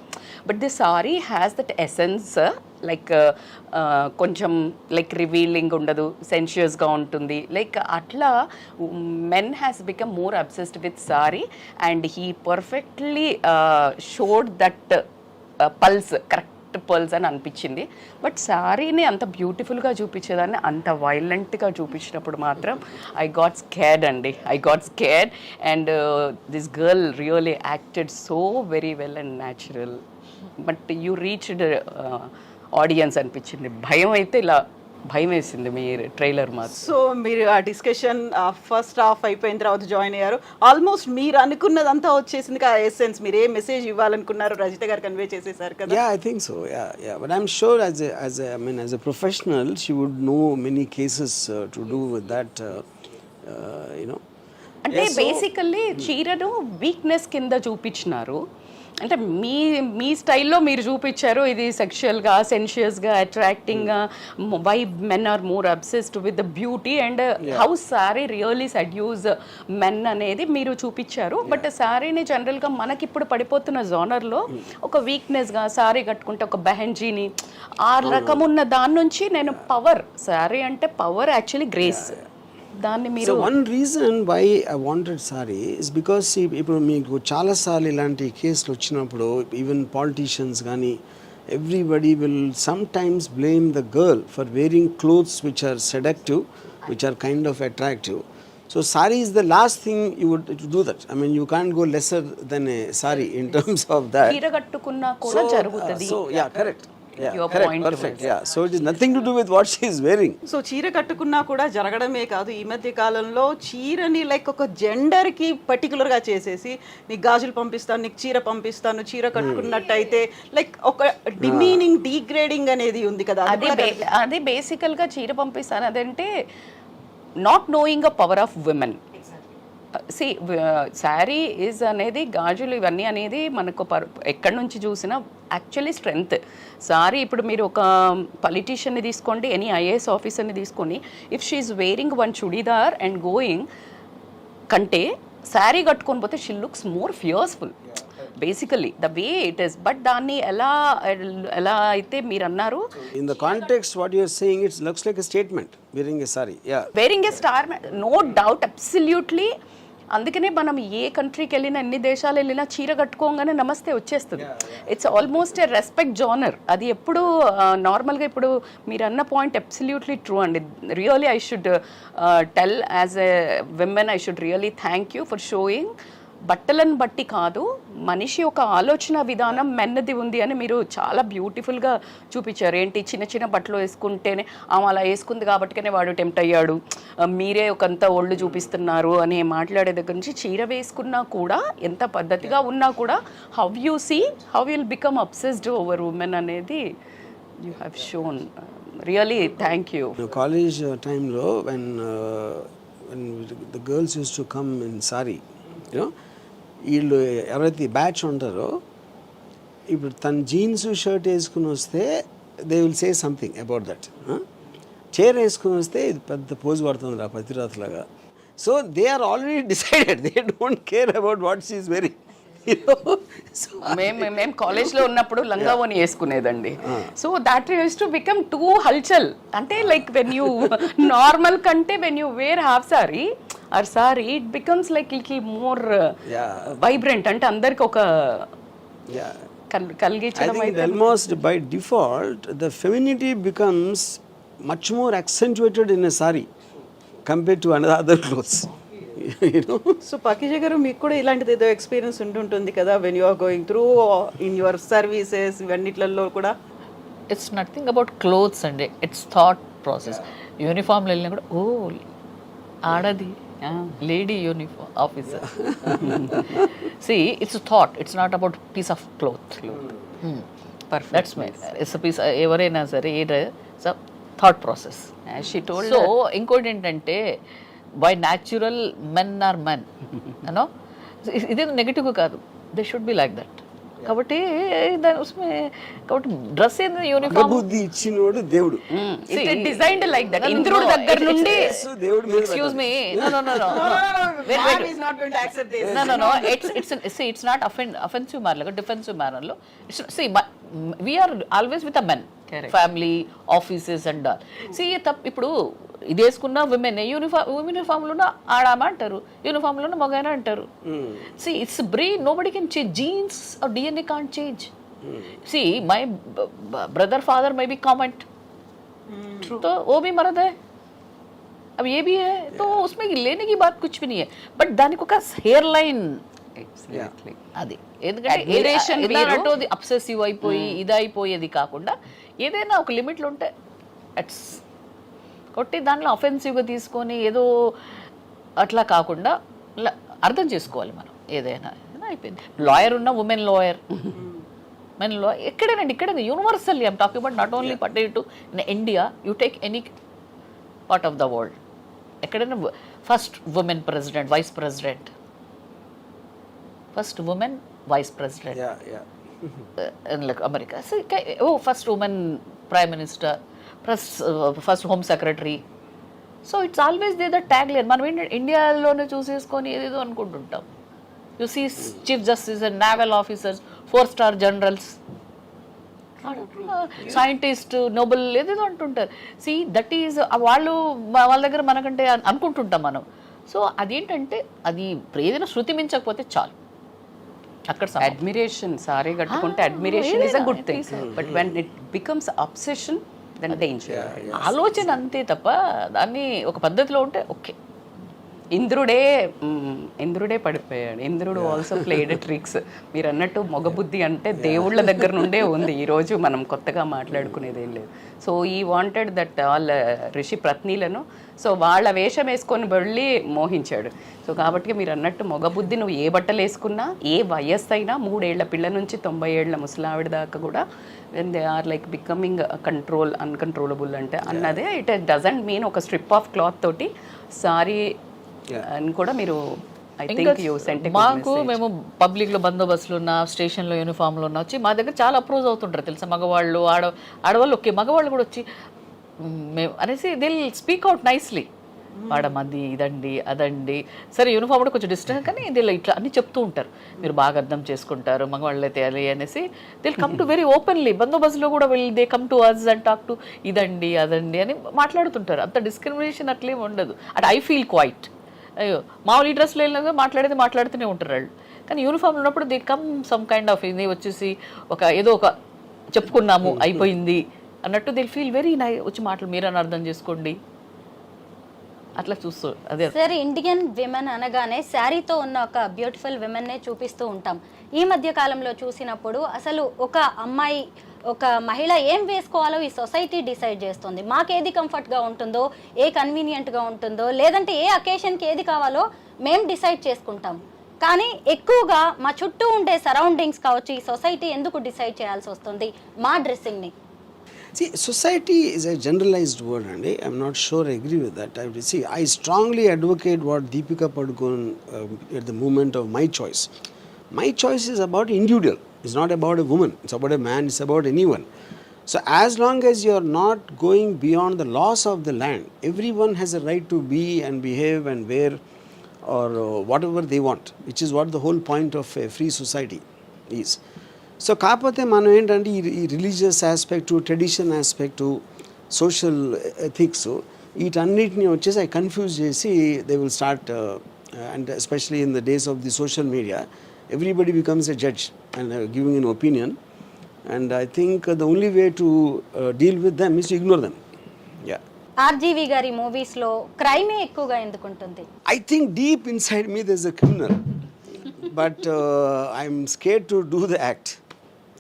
But the sari has that essence, like కొంచెం లైక్ రివీలింగ్ ఉండదు, సెన్షియస్గా ఉంటుంది. లైక్ అట్లా men has become more obsessed with sari and he perfectly showed that pulse, correct pulse అని అనిపించింది. బట్ సారీని అంత బ్యూటిఫుల్గా చూపించేదాన్ని అంత వైలెంట్గా చూపించినప్పుడు మాత్రం ఐ గాట్ స్కేర్డ్ అండి. I got scared and this girl really acted so very well and natural. But you reached audience అనిపించింది. భయం అయితే ఇలా భయం వేసింది మీ ట్రైలర్ మాత్రం. సో మీరు ఆ డిస్కషన్ ఫస్ట్ హాఫ్ అయిపోయిన తర్వాత జాయిన్ అయ్యారు. ఆల్మోస్ట్ మీరు అనుకున్నదంతా వచ్చేసింది. ఆ ఎసెన్స్ మీరు ఏ మెసేజ్ ఇవ్వాలనుకున్నారు రజిత గారు కన్వే చేసేసారు కదా? Yeah, I think so. Yeah. But I'm sure as a professional, she would know many cases to do with that. అంటే బేసికల్లీ చీరను వీక్నెస్ కింద చూపించినారు. అంటే మీ స్టైల్లో మీరు చూపించారు ఇది సెక్షువల్గా, సెన్షియస్గా, అట్రాక్టింగ్గా, why men are more obsessed with the beauty and how sari really seduce men అనేది మీరు చూపించారు. బట్ సారీని జనరల్గా మనకి ఇప్పుడు పడిపోతున్న జోనర్లో ఒక వీక్నెస్గా సారీ కట్టుకుంటే ఒక బెహెన్జీని ఆ రకం ఉన్న దాని నుంచి నేను పవర్, సారీ అంటే పవర్ యాక్చువల్లీ గ్రేస్. దాన్ని మీరు so one reason why I wanted sari is because ఇప్పుడు మీకు చాలాసార్లు ఇలాంటి కేసులు వచ్చినప్పుడు ఈవెన్ పాలిటీషియన్స్ కానీ everybody will sometimes blame the girl for wearing clothes which are seductive, which are kind of attractive. So sari is the last thing you would do that. I mean, you can't go lesser than a sari in terms of that. చీర కట్టుకున్నా కూడా జరుగుతది. So yeah, correct. Yeah, Your correct, point perfect. Yeah, so it is nothing to do with what she is wearing. So చీర కట్టుకున్నా కూడా జరగడమే కాదు, ఈ మధ్య కాలంలో చీరని లైక్ ఒక జెండర్కి పర్టికులర్గా చేసేసి నీకు గాజులు పంపిస్తాను, నీకు చీర పంపిస్తాను, చీర కట్టుకున్నట్టయితే లైక్ ఒక డిమీనింగ్, డీగ్రేడింగ్ అనేది ఉంది కదా. అది బేసికల్గా చీర పంపిస్తాను అదంటే not knowing a power of women. See sari is అనేది, గాజులు ఇవన్నీ అనేది మనకు ఎక్కడి నుంచి చూసినా యాక్చువల్లీ స్ట్రెంగ్త్. సారీ ఇప్పుడు మీరు ఒక పొలిటీషియన్ని తీసుకోండి, ఎనీ ఐఏఎస్ ఆఫీసర్ని తీసుకొని, if she is wearing one churidar and going కంటే శారీ కట్టుకొని పోతే she looks more fierceful basically the way it is. But దాన్ని ఎలా అయితే మీరు అన్నారు, in the context what you are saying, it looks like a statement, wearing a sari. Yeah, wearing a star, no doubt, absolutely. అందుకనే మనం ఏ కంట్రీకి వెళ్ళినా, ఎన్ని దేశాలు వెళ్ళినా చీర కట్టుకోగానే నమస్తే వచ్చేస్తుంది. It's almost A respect genre. అది ఎప్పుడు నార్మల్గా, ఇప్పుడు మీరు అన్న పాయింట్ అబ్సల్యూట్లీ ట్రూ అండి. Really I should tell as a women, I should really thank you for showing బట్టలను బట్టి కాదు, మనిషి ఒక ఆలోచన విధానం మెన్నది ఉంది అని మీరు చాలా బ్యూటిఫుల్గా చూపించారు. ఏంటి చిన్న చిన్న బట్టలు వేసుకుంటేనే ఆమె అలా వేసుకుంది కాబట్టినే వాడు టెంప్ట్ అయ్యాడు, మీరే ఒకంత ఒళ్ళు చూపిస్తున్నారు అని మాట్లాడే దగ్గర నుంచి చీర వేసుకున్నా కూడా ఎంత పద్ధతిగా ఉన్నా కూడా how you see how will become obsessed over women అనేది you have shown. Really thank you. College టైంలో when the girls used to come in sari, you know, వీళ్ళు ఎవరైతే బ్యాచ్ ఉంటారో ఇప్పుడు తన జీన్స్ షర్ట్ వేసుకుని వస్తే they will say something about that. చీర వేసుకుని వస్తే ఇది పెద్ద పోజు పడుతుంది రా పతిరాత్లాగా. So they are already decided, they don't care about what she is very. మేము కాలేజ్లో ఉన్నప్పుడు లంగావోని వేసుకునేదండి. So that use to become too హల్చల్. అంటే లైక్ వెన్ యూ నార్మల్ కంటే when you wear half sari or sari it becomes like little more vibrant. అంటే అందరికి ఒక కలిగించడం అయితే almost by default the femininity becomes much more accentuated in a sari compared to other clothes. So Pakeeza garu మీకు కూడా ఇలాంటిది ఏదో ఎక్స్పీరియన్స్ ఉంటుంటుంది కదా when you are going through in your services ఇవన్నిట్లలో కూడా? ఇట్స్ నథింగ్ అబౌట్ క్లోత్స్ అండి, ఇట్స్ థాట్ ప్రాసెస్. యూనిఫామ్లో వెళ్ళినా కూడా ఓ ఆడది lady uniform officer. See it's thought, it's not about piece of cloth. That's my it's piece. ఎవరైనా సరే ఇట్స్ థాట్ ప్రాసెస్. సో ఇంకోటి ఏంటంటే by natural men are men, you know, ఇది నెగటివ్ కాదు, they should be like that. కాబట్టి దాని ఉస్మే కాబట్టి dress ఏంది యూనిఫామ్ బుద్ధి ఇచ్చినోడు దేవుడు. It designed like that. ఇంద్రుడి దగ్గర నుండి దేవుడు మీద excuse me no no no no is not going to accept this. no it's not offensive manner, defensive manner lo. See we are always with a men, family, offices and all. See ఇప్పుడు ఇది వేసుకున్న women యూనిఫామ్లోనే ఆడామ అంటారు, యూనిఫామ్లోనే మగైనా అంటారు. See it's brain, nobody can change genes or DNA can't change. See my brother father may be comment तो वो भी मर्द है, अब ये भी है, तो उसमें लेने की बात कुछ भी नहीं है. बट దానికి ఒక హెయిర్ లైన్ అది, ఎందుకంటే అబ్సెసివ్ అయిపోయి ఇది అయిపోయేది కాకుండా ఏదైనా ఒక లిమిట్లో ఉంటే అట్స్ కొట్టి దాంట్లో అఫెన్సివ్గా తీసుకొని ఏదో అట్లా కాకుండా అర్థం చేసుకోవాలి మనం. ఏదైనా అయిపోయింది. లాయర్ ఉన్న ఉమెన్ లాయర్, మెన్ లాయర్, ఎక్కడేనండి ఎక్కడైనా universally I'm talking about not only particular to in India, you take any part of the world, ఎక్కడైనా first women president, vice president, first women vice president like America. First women prime minister, first home secretary. So it's always they the tagline. మనం ఏంటంటే ఇండియాలోనే చూసేసుకొని ఏదేదో అనుకుంటుంటాం. You see chief justice and naval officers, 4-star generals, scientist, Nobel ఏదేదో అంటుంటారు. See that is వాళ్ళు వాళ్ళ దగ్గర మనకంటే అనుకుంటుంటాం మనం. సో అదేంటంటే అది ఏదైనా శృతి మించకపోతే చాలు. అక్కడ అడ్మిరేషన్, సారీ కట్టుకుంటే admiration is a good thing, but when it becomes obsession then danger. ఆలోచన అంతే తప్ప దాన్ని ఒక పద్ధతిలో ఉంటే ఓకే. ఇంద్రుడే పడిపోయాడు. ఇంద్రుడు ఆల్సో ప్లేడ్ ట్రిక్స్. మీరు అన్నట్టు మొగబుద్ధి అంటే దేవుళ్ళ దగ్గర నుండే ఉంది. ఈరోజు మనం కొత్తగా మాట్లాడుకునేది ఏం లేదు. సో ఈ వాంటెడ్ దట్ వాళ్ళ ఋషి పత్నిలను, సో వాళ్ళ వేషం వేసుకొని వెళ్ళి మోహించాడు. సో కాబట్టి మీరు అన్నట్టు మొగబుద్ధి, నువ్వు ఏ బట్టలు వేసుకున్నా, ఏ వయస్సు అయినా, 3 ఏళ్ల పిల్ల నుంచి 90 ఏళ్ల ముసలావిడ దాకా కూడా when they are like becoming uncontrollable అంటే అన్నదే. ఇట్ డజంట్ మీన్ ఒక స్ట్రిప్ ఆఫ్ క్లాత్ తోటి సారీ అని కూడా మీరు మాకు మేము పబ్లిక్లో బందోబస్తులు ఉన్న, స్టేషన్లో యూనిఫామ్లో ఉన్న వచ్చి మా దగ్గర చాలా అప్రోచ్ అవుతుంటారు తెలుసా. మగవాళ్ళు, ఆడవాళ్ళు ఓకే, మగవాళ్ళు కూడా వచ్చి మేము అనేసి దే స్పీక్ అవుట్ నైస్లీ. వాడమది ఇదండి అదండి, సరే యూనిఫామ్ కూడా కొంచెం డిస్టెన్స్, కానీ దీనిలో ఇట్లా అన్నీ చెప్తూ ఉంటారు. మీరు బాగా అర్థం చేసుకుంటారు, మగవాళ్ళు అయితే అది అనేసి they come to very openly. బందోబస్తులో కూడా they come to us and talk to ఇదండి అదండి అని మాట్లాడుతుంటారు. అంత డిస్క్రిమినేషన్ అట్లేం ఉండదు. At I feel quite. అయ్యో మామూలు ఈ డ్రెస్లో వెళ్ళినా మాట్లాడుతూనే ఉంటారు వాళ్ళు. కానీ యూనిఫామ్ ఉన్నప్పుడు they come some kind of ఇది వచ్చేసి ఏదో ఒక చెప్పుకున్నాము అయిపోయింది అన్నట్టు దే ఫీల్ వెరీ వచ్చి మాటలు మీరని అర్థం చేసుకోండి అట్లా చూస్తూ అదే సార్ ఇండియన్ విమెన్ అనగానే శారీతో ఉన్న ఒక బ్యూటిఫుల్ విమెన్నే చూపిస్తూ ఉంటాం. ఈ మధ్య కాలంలో చూసినప్పుడు అసలు ఒక అమ్మాయి ఒక మహిళ ఏం వేసుకోవాలో ఈ సొసైటీ డిసైడ్ చేస్తుంది. మాకేది కంఫర్ట్గా ఉంటుందో, ఏ కన్వీనియంట్గా ఉంటుందో, లేదంటే ఏ అకేషన్కి ఏది కావాలో మేము డిసైడ్ చేసుకుంటాం. కానీ ఎక్కువగా మా చుట్టూ ఉండే సరౌండింగ్స్ కావచ్చు, ఈ సొసైటీ ఎందుకు డిసైడ్ చేయాల్సి వస్తుంది మా డ్రెస్సింగ్ని? See, society is a generalized word, and I'm not sure I agree with that. I strongly advocate what Deepika Padukone at the moment of my choice. My choice is about individual. It's not about a woman. It's about a man. It's about anyone. So as long as you're not going beyond the laws of the land, everyone has a right to be and behave and wear or whatever they want, which is what the whole point of a free society is. So కాకపోతే మనం ఏంటంటే ఈ religious aspect, tradition aspect, social ethics వీటన్నిటిని వచ్చేసి అవి confuse చేసి they will start and especially in the days of the social media everybody becomes a judge and giving N opinion and I think the only way to deal with them is to ignore them. Yeah, RGV గారి మూవీస్లో క్రైమే ఎక్కువగా ఎందుకుంటుంది? I think deep inside me there's a criminal, but I'm scared to do the act.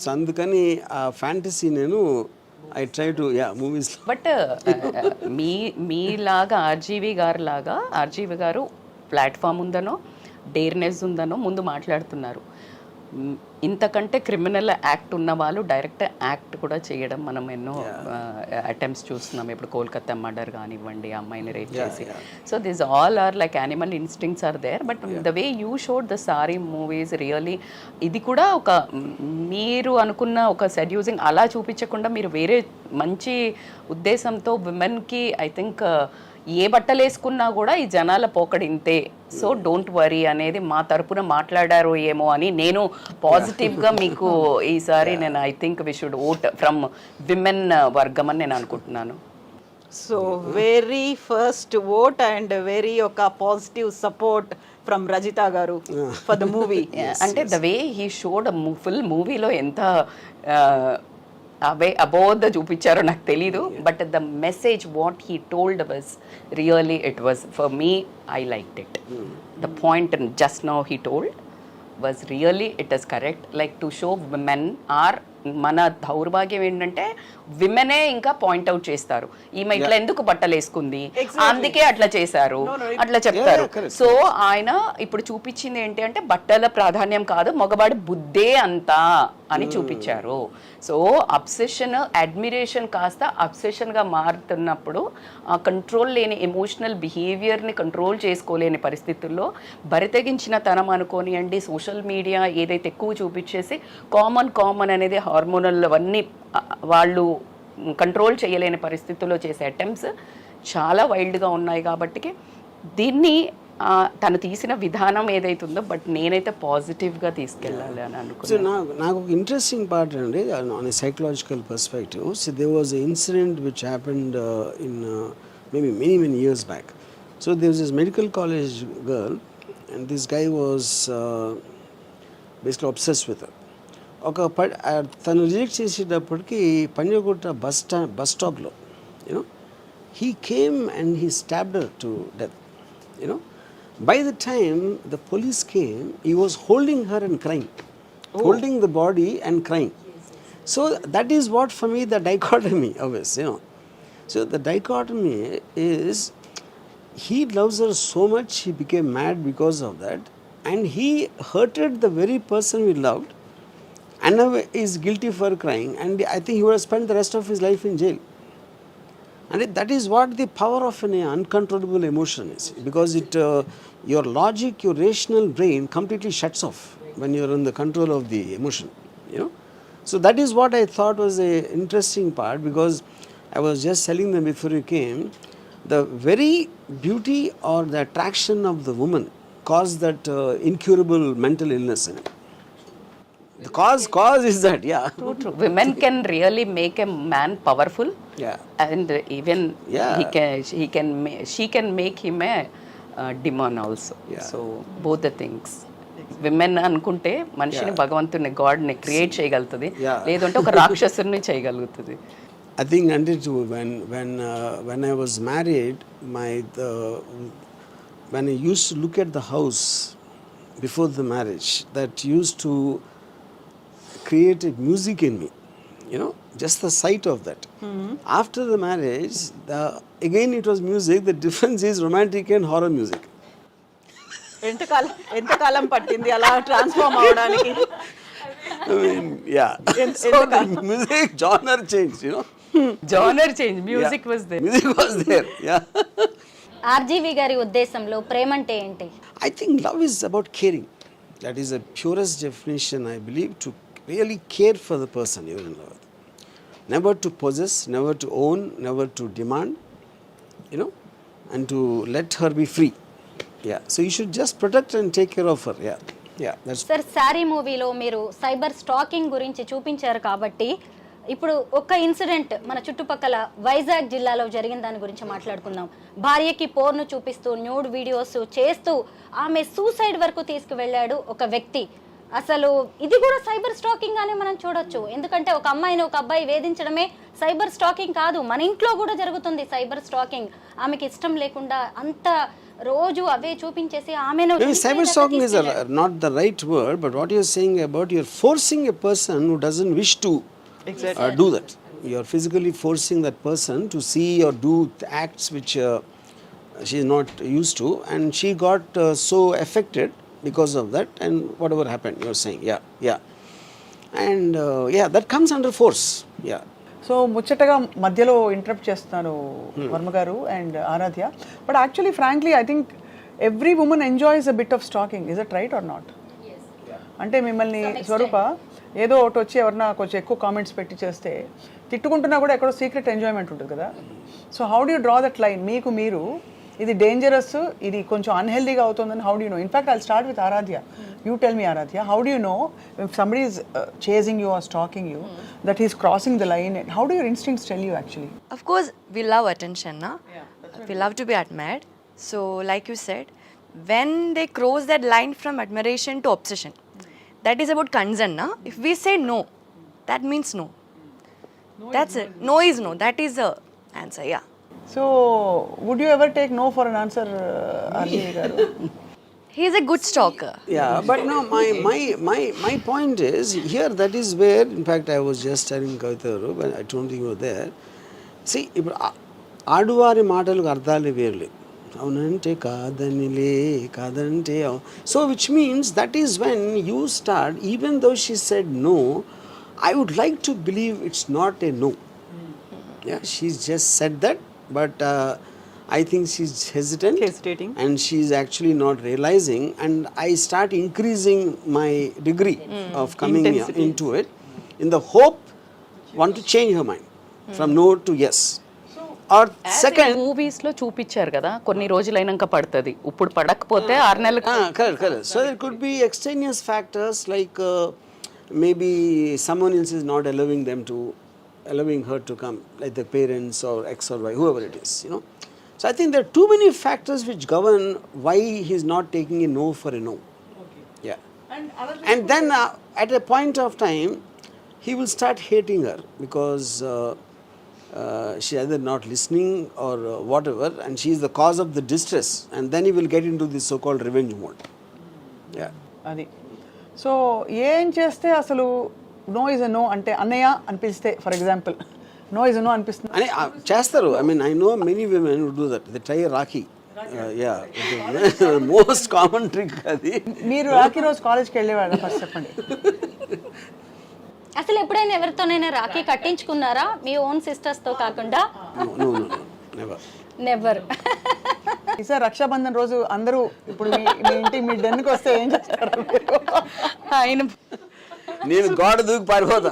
So అందుకని ఆ fantasy నేను I try to movies. But మీలాగా RGV గారు platform ఉందనో డేర్నెస్ ఉందనో ముందు మాట్లాడుతున్నారు. ఇంతకంటే క్రిమినల్ యాక్ట్ ఉన్న వాళ్ళు డైరెక్ట్ యాక్ట్ కూడా చేయడం మనం ఎన్నో అటెంప్ట్స్ చూస్తున్నాం. ఇప్పుడు కోల్కతా మర్డర్ కానివ్వండి, అమ్మాయిని రేప్ చేసి. So this all are like animal instincts are there. But the way you showed the sari movies really ఇది కూడా ఒక మీరు అనుకున్న ఒక సెడ్యూసింగ్ అలా చూపించకుండా మీరు వేరే మంచి ఉద్దేశంతో విమెన్కి ఐ థింక్ ఏ బట్టలు వేసుకున్నా కూడా ఈ జనాల పోకడింతే, సో డోంట్ వరీ అనేది మా తరపున మాట్లాడారు ఏమో అని నేను పాజిటివ్గా మీకు ఈసారి నేను I think we should vote from women వర్గం అని నేను అనుకుంటున్నాను. So very first vote and very ఒక పాజిటివ్ సపోర్ట్ ఫ్రమ్ రజిత గారు ఫర్ ద మూవీ. అంటే the way he showed full మూవీలో ఎంత అవే అబోధ చూపించారో నాకు తెలీదు. But the message what he told was really it was for me I liked it. The point just now he told was really it is correct. Like to show women are మన దౌర్భాగ్యం ఏంటంటే విమెనే ఇంకా point out చేస్తారు, ఈమె ఇట్లా ఎందుకు బట్టలు వేసుకుంది, అందుకే అట్లా చేశారు అట్లా చెప్తారు. సో ఆయన ఇప్పుడు చూపించింది ఏంటి అంటే బట్టల ప్రాధాన్యం కాదు, మగవాడి బుద్ధే అంతా అని చూపించారు. సో అబ్సెషన్ అడ్మిరేషన్ కాస్త అబ్సెషన్గా మారుతున్నప్పుడు ఆ కంట్రోల్ లేని ఎమోషనల్ బిహేవియర్ని కంట్రోల్ చేసుకోలేని పరిస్థితుల్లో బరితెగించిన తనం అనుకోనియండి, సోషల్ మీడియా ఏదైతే ఎక్కువ చూపించేసి కామన్ అనేది హార్మోనల్ అవన్నీ వాళ్ళు కంట్రోల్ చేయలేని పరిస్థితుల్లో చేసే అటెంప్ట్స్ చాలా వైల్డ్గా ఉన్నాయి. కాబట్టి దీన్ని తను తీసిన విధానం ఏదైతుందో బట్ నేనైతే పాజిటివ్గా తీసుకెళ్ళాలి అని అనుకున్నాను. నాకు ఒక ఇంట్రెస్టింగ్ పార్ట్ అండి on a psychological perspective. So there was a incident which happened in maybe many years back. So there was this medical college girl and this guy was basically obsessed with. తను reject చేసేటప్పటికి Panjagutta bus స్టాప్లో you know he came and he stabbed her to death. You know by the time the police came, he was holding her and crying, holding the body and crying. So that is what for me the dichotomy always, you know. So the dichotomy is he loves her so much, he became mad because of that, and he hurted the very person he loved, and now is guilty for crying, and I think he would have spent the rest of his life in jail. And that is what the power of an uncontrollable emotion is, because it your logic, your rational brain completely shuts off when you are in the control of the emotion, you know. So that is what I thought was a interesting part, because I was just telling them before you came, the very beauty or the attraction of the woman caused that incurable mental illness in him. The cause is that, yeah. True. Women can really make a man powerful. Yeah. And even she can make him a demon also. Yeah. So both the things. Women అనుకుంటే మనిషిని భగవంతుని గాడ్ని create చేయగలుగుతుంది, లేదంటే ఒక రాక్షసుని చేయగలుగుతుంది. I think until when I was married, when I used to look at the house before the marriage, that used to create a music in me, you know, just the sight of that. After the marriage, again it was music. The difference is romantic and horror music. ఎంతకాలం పట్టింది అలా transform అవడానికి? I mean, yeah. So the music genre changed, you know. Genre change, music was there. Music was there, yeah. RGV గారి ఉద్దేశంలో ప్రేమ అంటే ఏంటి? I think love is about caring. That is the purest definition, I believe, to really care for the person you're in love with. Never to possess, never to own, never to demand, you know, and to let her be free. Yeah, so you should just protect and take care of her. Yeah, yeah, that's. Sir, sorry మూవీలో మీరు cyber stacking గురించి చూపించారు కాబట్టి ఇప్పుడు ఒక incident మన చుట్టుపక్కల వైజాగ్ జిల్లాలో జరిగిన దాని గురించి మాట్లాడుకుందాం. భార్యకి పోర్ను చూపిస్తూ న్యూడ్ వీడియోస్ చేస్తూ ఆమె సూసైడ్ వరకు తీసుకువెళ్ళాడు ఒక వ్యక్తి. అసలు ఇది కూడా సైబర్ స్టాకింగ్ అనే మనం చూడొచ్చు. ఎందుకంటే ఒక అమ్మాయిని ఒక అబ్బాయి వేధించడమే సైబర్ స్టాకింగ్ కాదు, మన ఇంట్లో కూడా జరుగుతుంది సైబర్ స్టాకింగ్. ఆమెకి ఇష్టం లేకుండా అంత రోజు అవే చూపించేసి ఆమెను. Maybe cyber stalking is not the right word, but what you're saying about you're forcing a person who doesn't wish to do that. You're physically forcing that person to see or do acts which she is not used to, and she got so affected because of that, and whatever happened, you're saying, yeah, and yeah, that comes under force, yeah. So ముచ్చటగా మధ్యలో ఇంటరప్ట్ చేస్తున్నాను వర్మ గారు and Aradhya, but actually frankly I think every woman enjoys a bit of stalking. Is it right or not? అంటే మిమ్మల్ని స్వరూప ఏదో ఒకటి వచ్చి ఎవరన్నా కొంచెం ఎక్కువ కామెంట్స్ పెట్టి చేస్తే తిట్టుకుంటున్నా కూడా ఎక్కడో సీక్రెట్ ఎంజాయ్మెంట్ ఉంటుంది కదా. So how do you draw that line? మీకు మీరు ఇది డేంజరస్, ఇది కొంచెం అన్హెల్దీగా అవుతుందని how do you know? In fact I'll start with Aradhya. You tell me, Aaradhya, how do you know if somebody is chasing you or stalking you, that he's crossing the line? And how do your instincts tell you actually? Of course, we love attention, na? We love to be admired. So, like you said, when they cross that line from admiration to obsession, that is about concern, na? If we say no, that means no. That's it. No is no. That is the answer, yeah. So, would you ever take no for an answer, RGV garu? He is a good stalker. Yeah, but no, my point is here, that is where, in fact, I was just telling Kavitaru, when I don't think you were there. See, ఆడువారి మాటలకు అర్థాలు వేర్లే. అవునంటే కాదనిలే, కాదంటే. So which means that is when you start, even though she said no, I would like to believe it's not a no. Yeah, she's just said that, but I think she's hesitating, and she's actually not realizing, and I start increasing my degree of coming into it in the hope want to change her mind from no to yes. Or second, movies లో చూపించారు కదా, కొన్ని రోజులైనాక పడుతుంది, ఇప్పుడు పడకపోతే 6 నెలలకు. correct. So there could be extraneous factors like maybe someone else is not allowing her to come, like the parents or ex or y, whoever it is, you know. So I think there are too many factors which govern why he's not taking a no for a no. Okay. Yeah. And then at a point of time, he will start hating her because she's either not listening or whatever, and she is the cause of the distress. And then he will get into this so-called revenge mode. Yeah. అది. So ఏం చేస్తే అసలు no is a no అంటే అన్నయ్య అనిపిస్తే, for example no is no అనిపిస్తుంది అని చేస్తారు. I mean I know many women would do that. They try Rakhi. Yeah, most common trick అది. మీరు రాఖీ రోజు కాలేజ్కి వెళ్ళేవాళ్ళ? ఫస్ట్ చెప్పండి. అసలు ఎప్పుడైనా ఎవరితోనైనా రాఖీ కట్టించుకున్నారా మీ ఓన్ సిస్టర్స్ తో కాకుండా? No never. ఈసారి రక్షాబంధన్ రోజు అందరూ ఇప్పుడు మీ ఇంటికి మీ డెన్కి వస్తే ఏం చేస్తారు? ఆయన నేను గోడ దూకి పారిపోతా.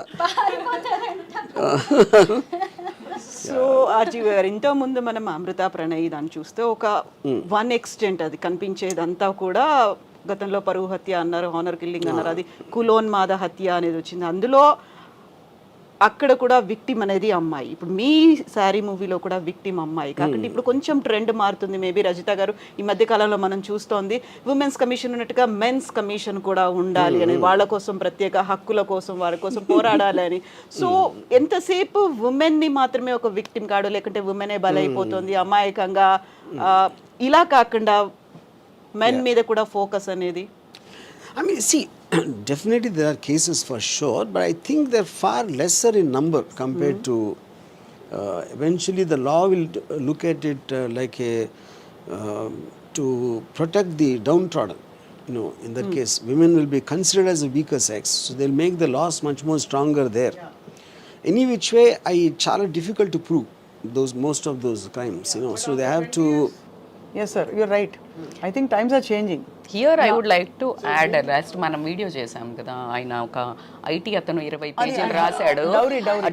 సో ఆర్జీవి గారు, ఇంతకుముందు మనం అమృత ప్రణయ్ దాన్ని చూస్తే ఒక వన్ ఎక్స్టెంట్ అది కనిపించేదంతా కూడా గతంలో పరువు హత్య అన్నారు, హానర్ కిల్లింగ్ అన్నారు, అది కులోన్మాద హత్య అనేది వచ్చింది. అందులో అక్కడ కూడా విక్టిమ్ అనేది అమ్మాయి. ఇప్పుడు మీ శారీ మూవీలో కూడా విక్టిమ్ అమ్మాయి. కాబట్టి ఇప్పుడు కొంచెం ట్రెండ్ మారుతుంది. మేబీ రజిత గారు ఈ మధ్య కాలంలో మనం చూస్తోంది ఉమెన్స్ కమిషన్ ఉన్నట్టుగా మెన్స్ కమిషన్ కూడా ఉండాలి అని, వాళ్ళ కోసం ప్రత్యేక హక్కుల కోసం వారి కోసం పోరాడాలి అని. సో ఎంతసేపు ఉమెన్ ని మాత్రమే ఒక విక్టిమ్ కాడు, లేకుంటే ఉమెనే బలైపోతుంది అమాయకంగా, ఇలా కాకుండా మెన్ మీద కూడా ఫోకస్ అనేది. I mean, see, definitely there are cases for sure, but I think they're far lesser in number compared to. Eventually, the law will look at it like a to protect the downtrodden. You know, in that case, women will be considered as a weaker sex, so they'll make the laws much more stronger there. Any which way, it's చాలా difficult to prove most of those crimes. You know, so they have to. Yes, sir, you're right. I think times are changing. Here I would like to add, last మనం video చేసాం కదా, ఆయన ఒక IT అతను 20 పేజీలు రాశాడు,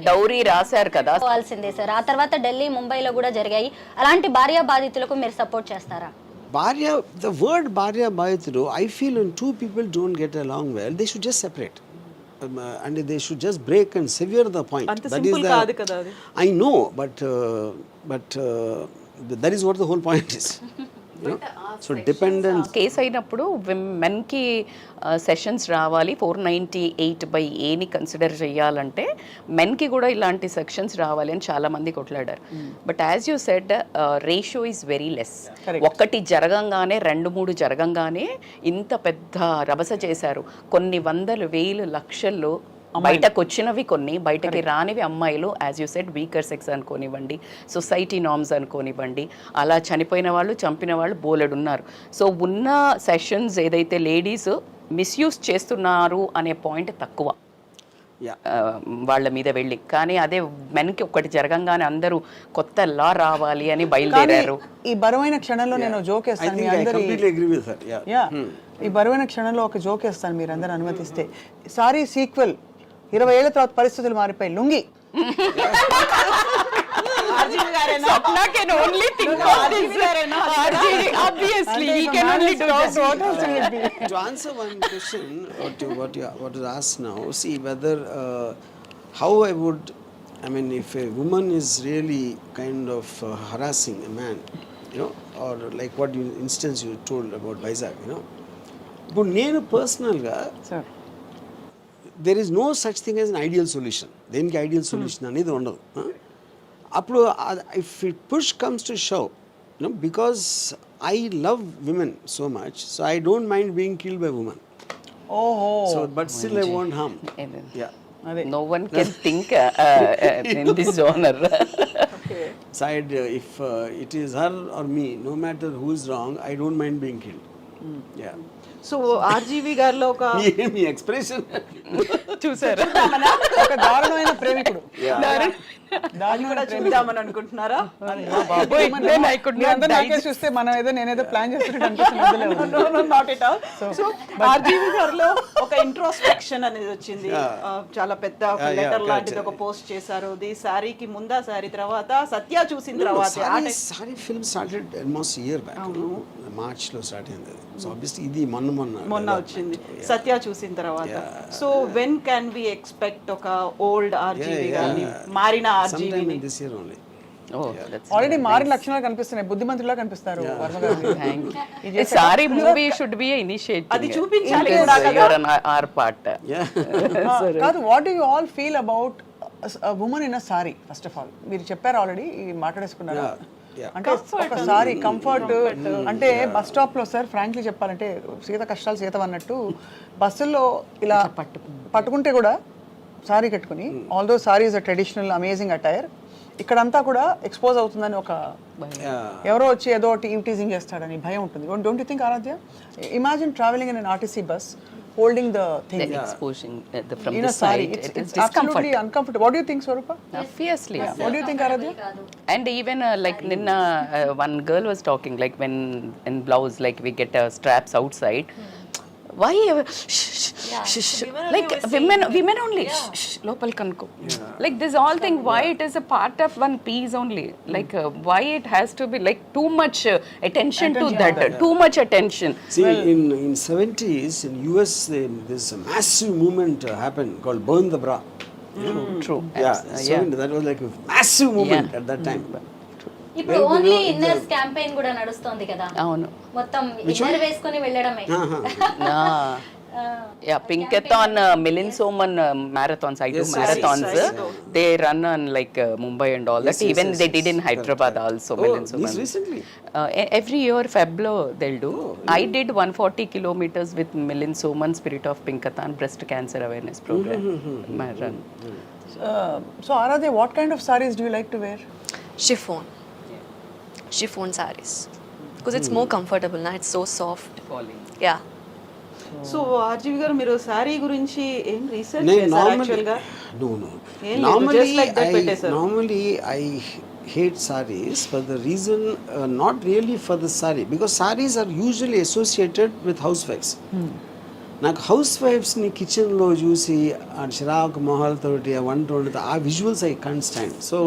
dowry రాశారు కదా. పోవాల్సిందే సార్. ఆ తర్వాత ఢిల్లీ, ముంబైలో కూడా జరిగాయి. అలాంటి భార్య బాధితులకు మీరు సపోర్ట్ చేస్తారా? Bharya, the word Bharya Bhaitru, I feel when two people don't get along well, they should just separate. And they should just break and sever the point. అంత సింపుల్ కాదు కదా అది. I know, but that is what the whole point is. You know? So dependence. Case అయినప్పుడు మెన్కి sessions రావాలి, 498/A consider చేయాలంటే మెన్కి కూడా ఇలాంటి sections రావాలి అని చాలా మంది కొట్లాడారు. But as you said, ratio is very less. ఒక్కటి జరగంగానే 2-3 జరగంగానే ఇంత పెద్ద రభస చేశారు. కొన్ని వందలు, వేలు, లక్షల్లో బయటకు వచ్చినవి కొన్ని, బయటకి రానివి అమ్మాయిలు. As you said, weaker sex అనుకోనివ్వండి, సొసైటీ నార్మ్స్ అనుకోనివ్వండి, అలా చనిపోయిన వాళ్ళు, చంపిన వాళ్ళు బోలెడు ఉన్నారు. సో ఉన్న సెషన్స్ ఏదైతే లేడీస్ మిస్యూజ్ చేస్తున్నారు అనే పాయింట్ తక్కువ వాళ్ళ మీద వెళ్ళి. కానీ అదే మెన్కి ఒక్కటి జరగంగానే అందరూ కొత్త లా రావాలి అని బయలుదేరారు. ఈ బరువైన క్షణంలో నేను జోక్ వేస్తాను మీ అందరి. ఈ బరువైన క్షణంలో ఒక జోక్ వేస్తాను మీరందరూ అనుమతిస్తే. సారీ సీక్వెల్ 20 ఏళ్ల తర్వాత పరిస్థితులు మారిపోయి lungi. Sapna can only think of this. RGV, obviously, he can only do this. To answer one question, what is asked now, see whether how I would, I mean, if a woman is really kind of harassing a man, you know, or like what instance you told about Vizag, you know. But nenu personal ga, sir, there is no such thing as an ideal solution. Denki ideal solution anedi undadu. Appudu if it push comes to shove, you know, because I love women so much, so I don't mind being killed by women. Oh, so but still I won't harm. Yeah. No one can think in this genre. Okay. Side, if it is her or me, no matter who is wrong, I don't mind being killed. Yeah. So RGV గారిలో ఒక మీ expression చూసారా, ఒక దారుణమైన ప్రేమికుడు. దాన్ని కూడా చూద్దామని అనుకుంటున్నారా? చూస్తే మనం ఏదో నేనేదో ప్లాన్ చేస్తున్నట్టు. సో ఆర్జీవి గారిలో ఒక ఇంట్రోస్పెక్షన్ అనేది వచ్చింది. చాలా పెద్ద ఒక లెటర్ లాంటిది ఒక పోస్ట్ చేశారు. ఇది సారీకి ముందా, సారీ తర్వాత, సత్య చూసిన తర్వాత. Saree film started almost year back, March లో స్టార్ట్ అయింది. సో ఆబ్వియస్లీ ఇది మొన్న వచ్చింది సత్య చూసిన తర్వాత. So when can we expect ఒక ఓల్డ్ ఆర్జీవి గారిని, మారిన ఆర్జీవిని? This year only. ఆల్రెడీ మారిన లక్షణాలు కనిపిస్తున్నాయి, బుద్ధిమంతులా కనిపిస్తారు Varma garu. Saree movie should be initiative, అది చూపించాలి. ఆర్ పార్ట్ కాదు. What do you all feel about woman in a sari? First of all మీరు చెప్పారు ఆల్రెడీ, మాట్లాడేసుకున్నారు. అంటే ఒక సారీ కంఫర్ట్ అంటే బస్ స్టాప్ లో సార్ ఫ్రాంక్లీ చెప్పాలంటే సీత కష్టాలు సీత అన్నట్టు బస్సుల్లో ఇలా పట్టుకుంటే కూడా సారీ కట్టుకుని, although sorry is a traditional amazing attire, ఇక్కడంతా కూడా ఎక్స్పోజ్ అవుతుందని ఒక ఎవరో వచ్చి ఏదో టీజింగ్ చేస్తాడని భయం ఉంటుంది. Don't you think Aradhya? Imagine travelling in an RTC bus holding the thing, exposing from in the a sari. side, It's absolutely uncomfortable. What do you think, Swarupa? Obviously. What do you think, Aaradhya? And even like ninna one girl was talking, like when in blouse, like we get straps outside. Why like women only lopal kanko, like this all thing, why it is a part of one piece only, like why it has to be like too much attention to that, too much attention. See, in 70s in US there's a massive movement happened called burn the bra. True. Yeah, so that was like a massive movement at that time. ఇప్పుడు only inners campaign కూడా నడుస్తుంది కదా, అవును. మొత్తం inner వేసుకొని వెళ్ళడమే. Yeah, Pinkathon, Milind Soman marathons. I do marathons. They run on like Mumbai and all that. Even they did in Hyderabad also. Milind Soman. Recently? Every year Feblo they'll do. I did 140 kilometers with Milind Soman Spirit of Pinkathon breast cancer awareness program. My run. So Aaradhya, what kind of sarees do you like to wear? Chiffon sarees, because it's more comfortable now. It's so soft. Yeah. So RGV గారు మీరు శారీ గురించి ఏం research No, చేశారు actual గా? no. ఏం లేదు, just like that పెట్టేశారు. Normally I hate sarees for the reason, not really for the saree, because sarees are usually associated with housewives. నాకు హౌస్ వైఫ్స్ని కిచెన్లో చూసి ఆ చిరాకు మొహాలతోటి ఆ వంట వండుతా ఆ visuals I can't stand. So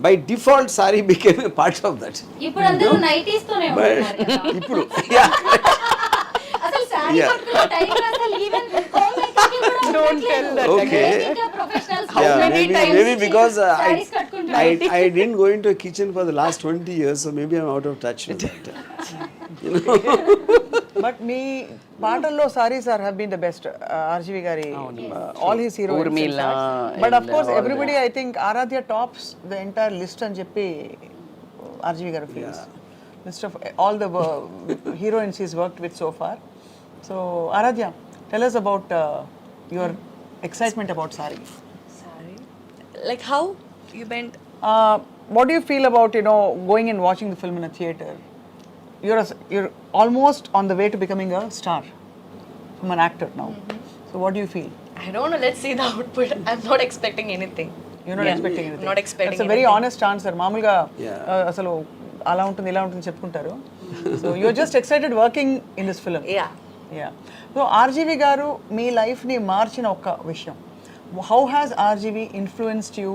by default sorry became a part of that. ఇప్పుడు అందరూ నైటీస్ తోనే ఉంటున్నారు కదా. ఇప్పుడు అసలు శారీ కట్టుకునే టైం అసలు ఈవెన్ హోమ్ మేకింగ్ కూడా Don't tell that. Okay. Professionals maybe because I didn't go into a kitchen for the last 20 years, so maybe I'm out of touch with that. But me పాటల్లో sarees have been the best. RGV gari, all his heroines. Urmila But of and course all everybody, I think Aaradhya tops the entire list అని చెప్పి RGV garu feels. List of all the heroines he's worked with so far. So Aaradhya, tell us about your excitement about saree. Like how you meant? What do you feel about, you know, going and watching the film in a theater? You're almost on the way to becoming a star. I'm an actor now. So what do you feel? I don't know. Let's see the output. I'm not expecting anything. You're not expecting anything. Not expecting That's a very anything. honest answer. మామూలుగా అసలు అలా ఉంటుంది ఇలా ఉంటుంది చెప్పుకుంటారు. So you're just excited working in this film. Yeah. Yeah. So RGV గారు మీ లైఫ్ని మార్చిన ఒక విషయం. How has RGV influenced you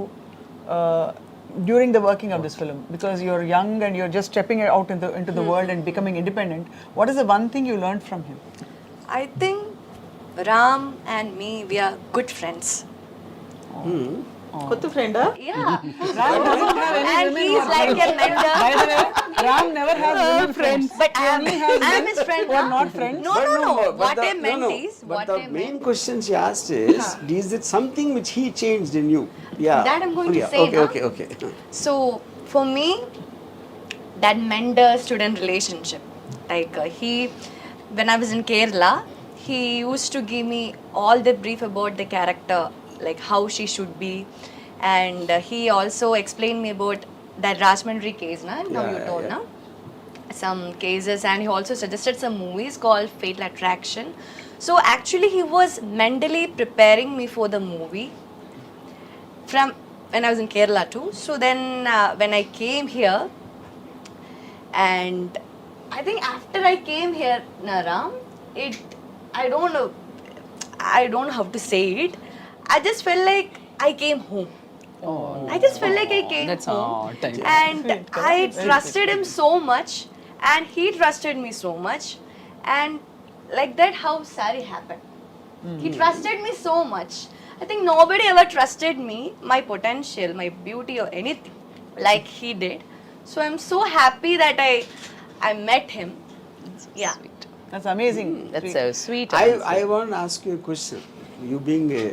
during the working of this film? Because you're young and you're just stepping out into the world and becoming independent. What is the one thing you learned from him? I think Ram and me, we are good friends. కొత్త ఫ్రెండా? Yeah. And he's like a mentor. By the way, Ram never has women friends. But I'm his friend. Who are not friends. No. But What the- I meant is, But what the I main meant. question she asked is it something which he changed in you? Yeah. That I'm going to say, Okay. So for me, that mentor-student relationship, like when I was in Kerala, he used to give me all the brief about the character, like how she should be, and he also explained me about that Rajmandry case, now you told, na? Some cases, and he also suggested some movies called Fatal Attraction. So actually he was mentally preparing me for the movie from when I was in Kerala too. So then when I came here, and I think after I came here, Naram, I don't know how to say it. I just felt like I came home. I just felt like I came that's home. all time. And I trusted him so much, and he trusted me so much, and like that how Saaree happened. He trusted me so much. I think nobody ever trusted me, my potential, my beauty or anything like he did. So I'm so happy that I met him. Yeah. Sweet. That's amazing. That's a sweet. I want to ask you a question. You being a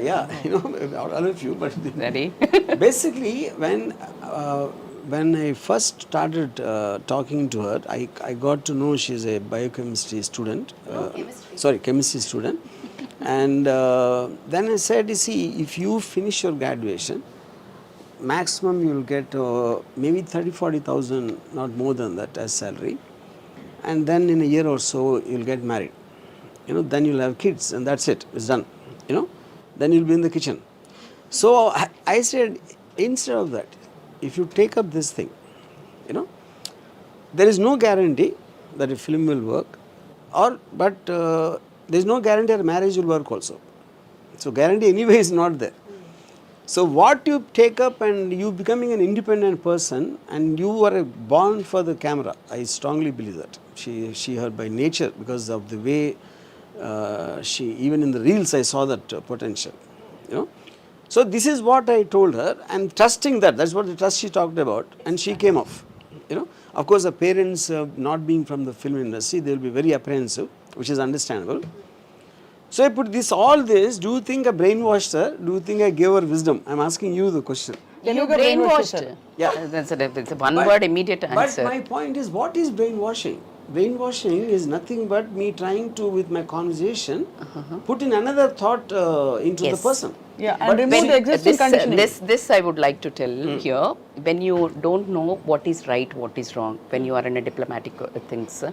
yeah, you know, all of you, but Ready? basically when I first started talking to her, I got to know she's a biochemistry student. Chemistry student. And then I said, you see, if you finish your graduation, maximum you will get maybe 30,000-40,000, not more than that, as salary. And then in a year or so, you'll get married. You know, then you'll have kids, and that's it. It's done. You know, then you'll be in the kitchen. So I said, instead of that, if you take up this thing, you know, there is no guarantee that a film will work, but there is no guarantee that marriage will work also. So guarantee anyway is not there. So what you take up and you becoming an independent person, and you are born for the camera. I strongly believe that. She her by nature, because of the way she, even in the reels I saw that potential, you know. So this is what I told her, and trusting that, that's what the trust she talked about, and she came off. You know, of course, the parents not being from the film industry, they will be very apprehensive, which is understandable. So I put this, all this. Do you think I brainwashed her? Do you think I gave her wisdom? I'm asking you the question. You brainwashed. Yeah. That's a one word immediate answer. But my point is, what is brainwashing? Brainwashing is nothing but me trying to, with my conversation, put in another thought into the Yes. person. Yeah, and remove the existing conditioning. This I would like to tell here. When you don't know what is right, what is wrong, when you are in a diplomatic things,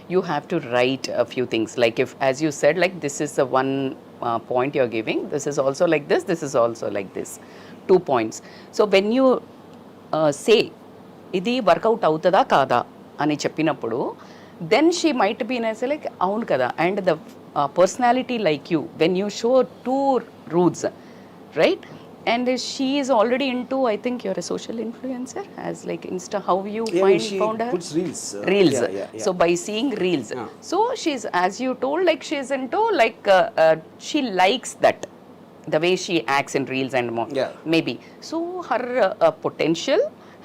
you have to write a few things. Like if, as you said, like this is the one point you're giving, this is also like this is also like this. 2 points. So when you say, ఇది work out అవుతుందా కాదా అని చెప్పినప్పుడు, then she might be in a say like, అవును కదా, and the personality like you, when you show 2 roots, right? And she is already into, I think you're a social influencer, as like Insta, how you She found her? puts reels. Reels. Yeah. So by seeing reels, so she's, as you told, like she's into like she likes that, the way she acts in reels and more. Yeah. Maybe. So her potential,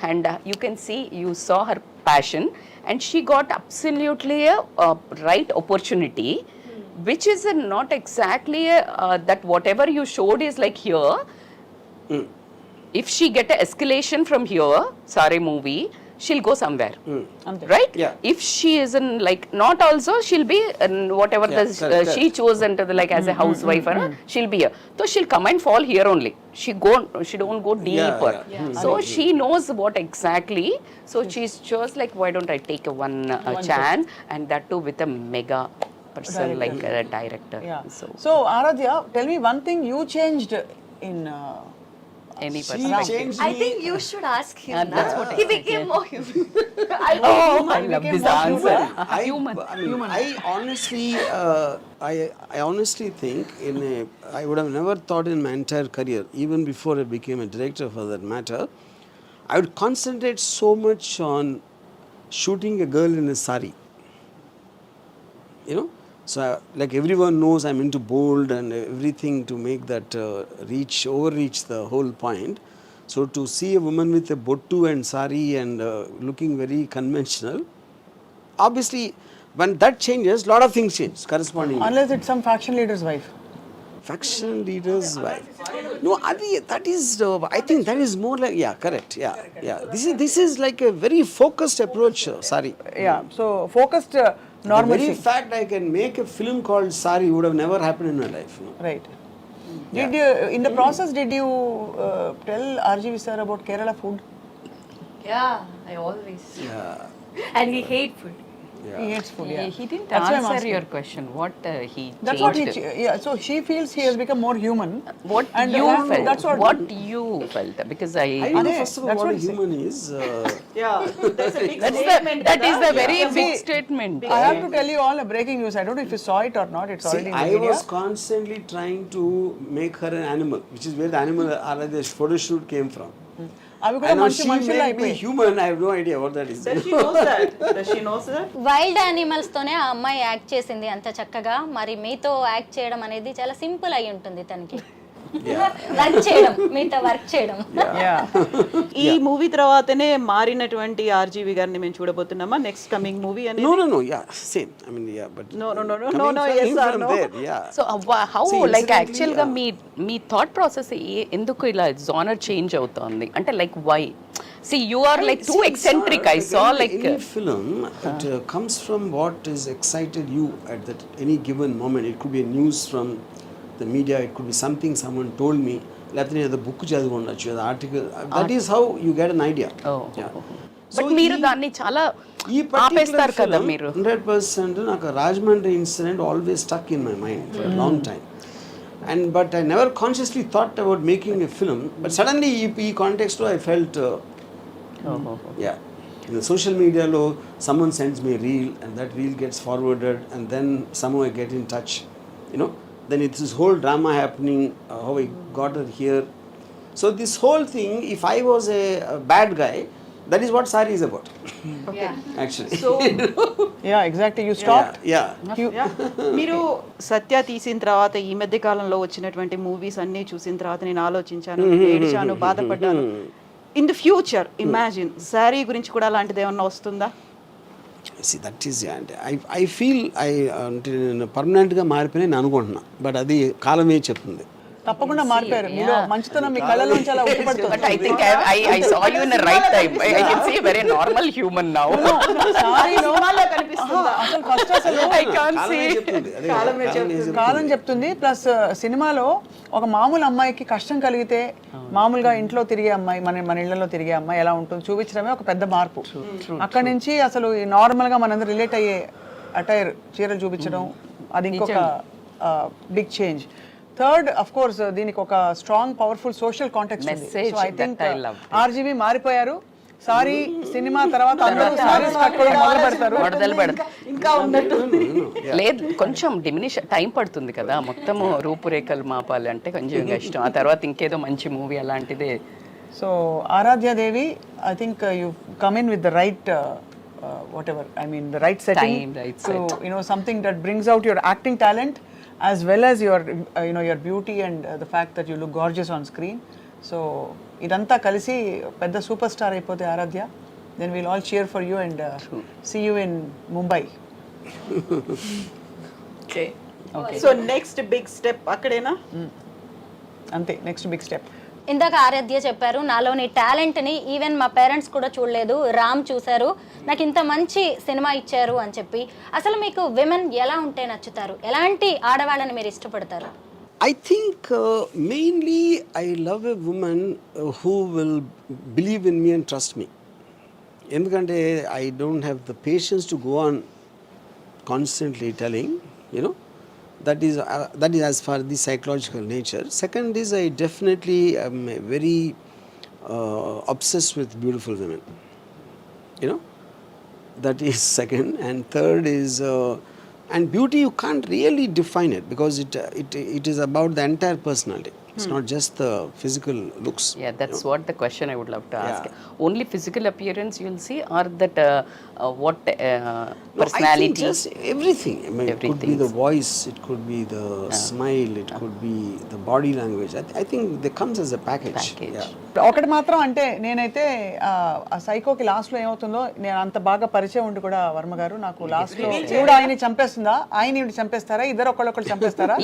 and you can see, you saw her passion, and she got absolutely a right opportunity, which is not exactly that whatever you showed is like here. If she get an escalation from here, Saaree movie, she'll go somewhere, right? Yeah. If she is in like not also, she'll be in whatever correct. she chose into the like as a housewife, she'll be here. So she'll come and fall here only. She don't go deeper. So she knows what exactly. So she's just like, why don't I take a one chance, and that too with a mega person like a director. Yeah. So Aaradhya, tell me one thing you changed in. any She perspective. changed I me. think you should ask him. That's what He became more human. I love this answer. I honestly, I honestly think I would have never thought in my entire career, even before I became a director for that matter, I would concentrate so much on shooting a girl in a sari. You know, so like everyone knows, I'm into bold and everything to make that overreach the whole point. So to see a woman with a bottu and sari and looking very conventional, obviously when that changes, lot of things change correspondingly. Unless it's some faction leader's wife. Faction leader's wife. No, that is. I think that is more like, yeah, correct. Yeah. This is like a very focused approach. Sari. Yeah, so focused The very normalcy. fact I can make a film called Sari would have never happened in my life. No? Right. Did you, in the process, did you tell RGV sir about Kerala food? Yeah, I always. Yeah. And he hate food. He hates food, yeah. He didn't That's why I'm answer asking. your question. What he That's what changed. yeah, so she feels he has become more human. What And you felt. that's what you felt. Because I don't know Ade, first of all that's what what a he's human is. Yeah, that's a big that statement. is the very Yeah. big See, statement. I have to tell you all a breaking news. I don't know if you saw it or not. It's See, already in the I media. was constantly trying to make her an animal, which is where the animal Aaradhya photo shoot came from. అవి కూడా And now మంచి she మనుషులు made me అయిపోయి human. I have no idea what that is. Does she knows that? Does she knows that? Wild animals తోనే ఆ అమ్మాయి act చేసింది అంత చక్కగా. మరి మీతో యాక్ట్ చేయడం అనేది చాలా సింపుల్ అయి ఉంటుంది తనకి. వర్క్ చేయడం, మీతో వర్క్ చేయడం. ఈ మూవీ తర్వాతనే మారినటువంటి ఆర్జీవి గారిని మేము చూడబోతున్నామా నెక్స్ట్ కమింగ్ మూవీ అనేది? No. Yeah, same. I mean, yeah, but No. coming Yes or from no? there, yeah. So how See, like incidentally, actual గా మీ థాట్ ప్రాసెస్ ఎందుకు ఇలా జానర్ చేంజ్ అవుతోంది అంటే like why see you are like too eccentric. I saw like any film it comes from what is excited you at that any given moment. It could be a news from the media, it could be something someone told me, లేకపోతే ఏదో book చదివి ఉండొచ్చు, ఏదో article. That is how you get an idea. But మీరు దాన్ని చాలా ఈ ఆపేస్తారు కదా మీరు. 100% నాకు Rajahmundry incident always stuck in my mind for long time. But I never consciously thought about making a film. But suddenly, in context, I felt, yeah, in the social media, someone sends me a reel, and that reel gets forwarded, and then somehow I get in touch. You know, then it's this whole drama happening. How I got her here. So this whole thing, if I was a bad guy, That is what Saaree is about. Actually. So Yeah, exactly. You stopped. Yeah. మీరు సత్య తీసిన తర్వాత ఈ మధ్య కాలంలో వచ్చినటువంటి movies అన్నీ చూసిన తర్వాత నేను ఆలోచించాను, ఏడిచాను, బాధపడ్డాను. In the future imagine sari గురించి కూడా అలాంటిది ఏమన్నా వస్తుందా? See, that is, and I feel అంటే నేను పర్మనెంట్గా మారిపోయి నేను అనుకుంటున్నా, బట్ అది కాలమే చెప్తుంది. తప్పకుండా మారిపోయారు. మీలో మంచితనం మీ కళ్ళలోంచి అలా ఉట్టిపడుతుంది. But I think I saw you in the right time. I can see a very normal human now. సారీలో అసలు ఫస్ట్ అసలు I can't see. కాలం చెప్తుంది. ప్లస్ సినిమాలో ఒక మామూలు అమ్మాయికి కష్టం కలిగితే మామూలుగా ఇంట్లో తిరిగే అమ్మాయి, మన ఇళ్లలో తిరిగే అమ్మాయి ఎలా ఉంటుంది చూపించడమే ఒక పెద్ద మార్పు. అక్కడి నుంచి అసలు నార్మల్గా మనందరూ రిలేట్ అయ్యే అటైర్ చీరలు చూపించడం అది ఇంకొక big change. Third of course దీనికి ఒక స్ట్రాంగ్ పవర్ఫుల్ సోషల్ కాంటెక్స్ట్ ఉంది. Message so I think that I love. RGV మారిపోయారు. సారీ సినిమా తర్వాత అందరూ సారీస్ కట్టుకోవడం మొదలు పెడతారు. మొదలు పెడతారు. ఇంకా ఉన్నట్టు లేదు, కొంచెం డిమినిష్ టైం పడుతుంది కదా, మొత్తము రూపురేఖలు మాపాలి అంటే కొంచెం కష్టం. ఆ తర్వాత ఇంకేదో మంచి మూవీ అలాంటిదే. So Aradhya Devi, I think you come in with the right whatever, I mean the right setting. Time, right so set. you know, something that brings out your acting talent as well as your you know, your beauty and the fact that you look gorgeous on screen. So idantha kalisi pedda superstar ayipothe Aaradhya, then we'll all cheer for you and see you in Mumbai. Okay. So next big step అక్కడేనా? ante next big step. ఇందాక ఆరాధ్య చెప్పారు, నాలోని టాలెంట్ని even మా parents కూడా చూడలేదు, రామ్ చూశారు, నాకు ఇంత మంచి సినిమా ఇచ్చారు అని చెప్పి. అసలు మీకు విమెన్ ఎలా ఉంటే నచ్చుతారు? ఎలాంటి ఆడవాళ్ళని మీరు ఇష్టపడతారు? I think mainly I love a woman who will believe in me and trust me. ఎందుకంటే I don't have the patience to go on constantly telling, you know. That is as far the psychological nature. Second is I definitely am very obsessed with beautiful women, you know. That is second. And third is and beauty you can't really define it because it is about the entire personality. It's not just the physical looks. Yeah, that's what the question I would love to ask. Only physical appearance you'll see, or that what personality? I think just everything. I mean, it could be the voice, it could be the smile, it could be the body language. I think that comes as a package. Yeah. ఒకటి మాత్రం అంటే నేనైతే ఆ సైకోకి last లో ఏమవుతుందో, నేను అంత బాగా పరిచయం ఉండి కూడా వర్మ గారు నాకు లాస్ట్ లో ఈవిడ ఆయన్ని చంపేస్తుందా, ఆయన ఈవిడ చంపేస్తారా, ఇద్దరు ఒకళ్ళొకళ్ళు చంపేస్తారా,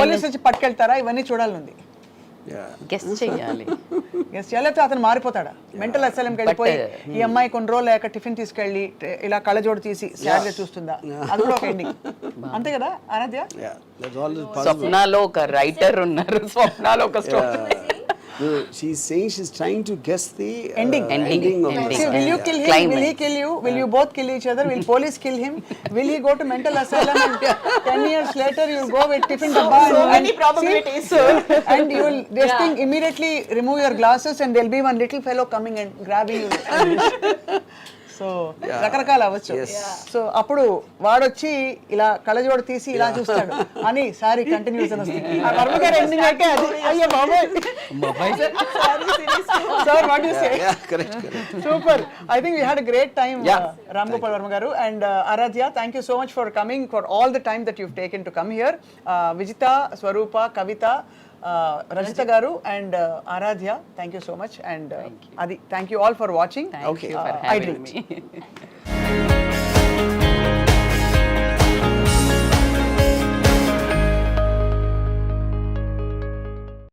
పోలీసు వచ్చి పట్టుకెళ్తారా, ఇవన్నీ చూడాలనుంది. గెస్ చేయాలి. గెస్ చేయలేకపోతే అతను మారిపోతాడా, మెంటల్ అసైలంకి వెళ్ళిపోయి ఈ అమ్మాయి కొన్ని రోజులు లేక టిఫిన్ తీసుకెళ్ళి ఇలా కళ్ళజోడు తీసి శారీగా చూస్తుందా, అది కూడా ఒక ఎండింగ్. అంతే కదా ఆరాధ్య? స్వప్నాలో ఒక రైటర్ ఉన్నారు, స్వప్నాలో ఒక story. She's saying she's trying to guess the ending of See, will you kill him? Climax. Will he kill you? Will you both kill each other? Will police kill him? Will he go to mental asylum and 10 years later you'll go with tiffin dabba So many probabilities. and you will this thing immediately remove your glasses and there'll be one little fellow coming and grabbing you. So రకరకాలు అవ్వచ్చు. So అప్పుడు వాడొచ్చి ఇలా కళ్ళజోడు తీసి ఇలా చూస్తాడు అని సారీ కంటిన్యూస్ అని వస్తుంది. ఆ వర్మ గారి ఎండింగ్ అయితే అది అయ్యో బాబాయ్. Sir what you say? Super. I think we had a great time Ram Gopal Varma గారు and Aaradhya. Thank you so much for coming, for all the time that you've taken to come here. Vijitha, Swaroopa, Kavitha, Rajita garu and Aaradhya, thank you so much, and Adi, thank you all for watching. Thank you for having me.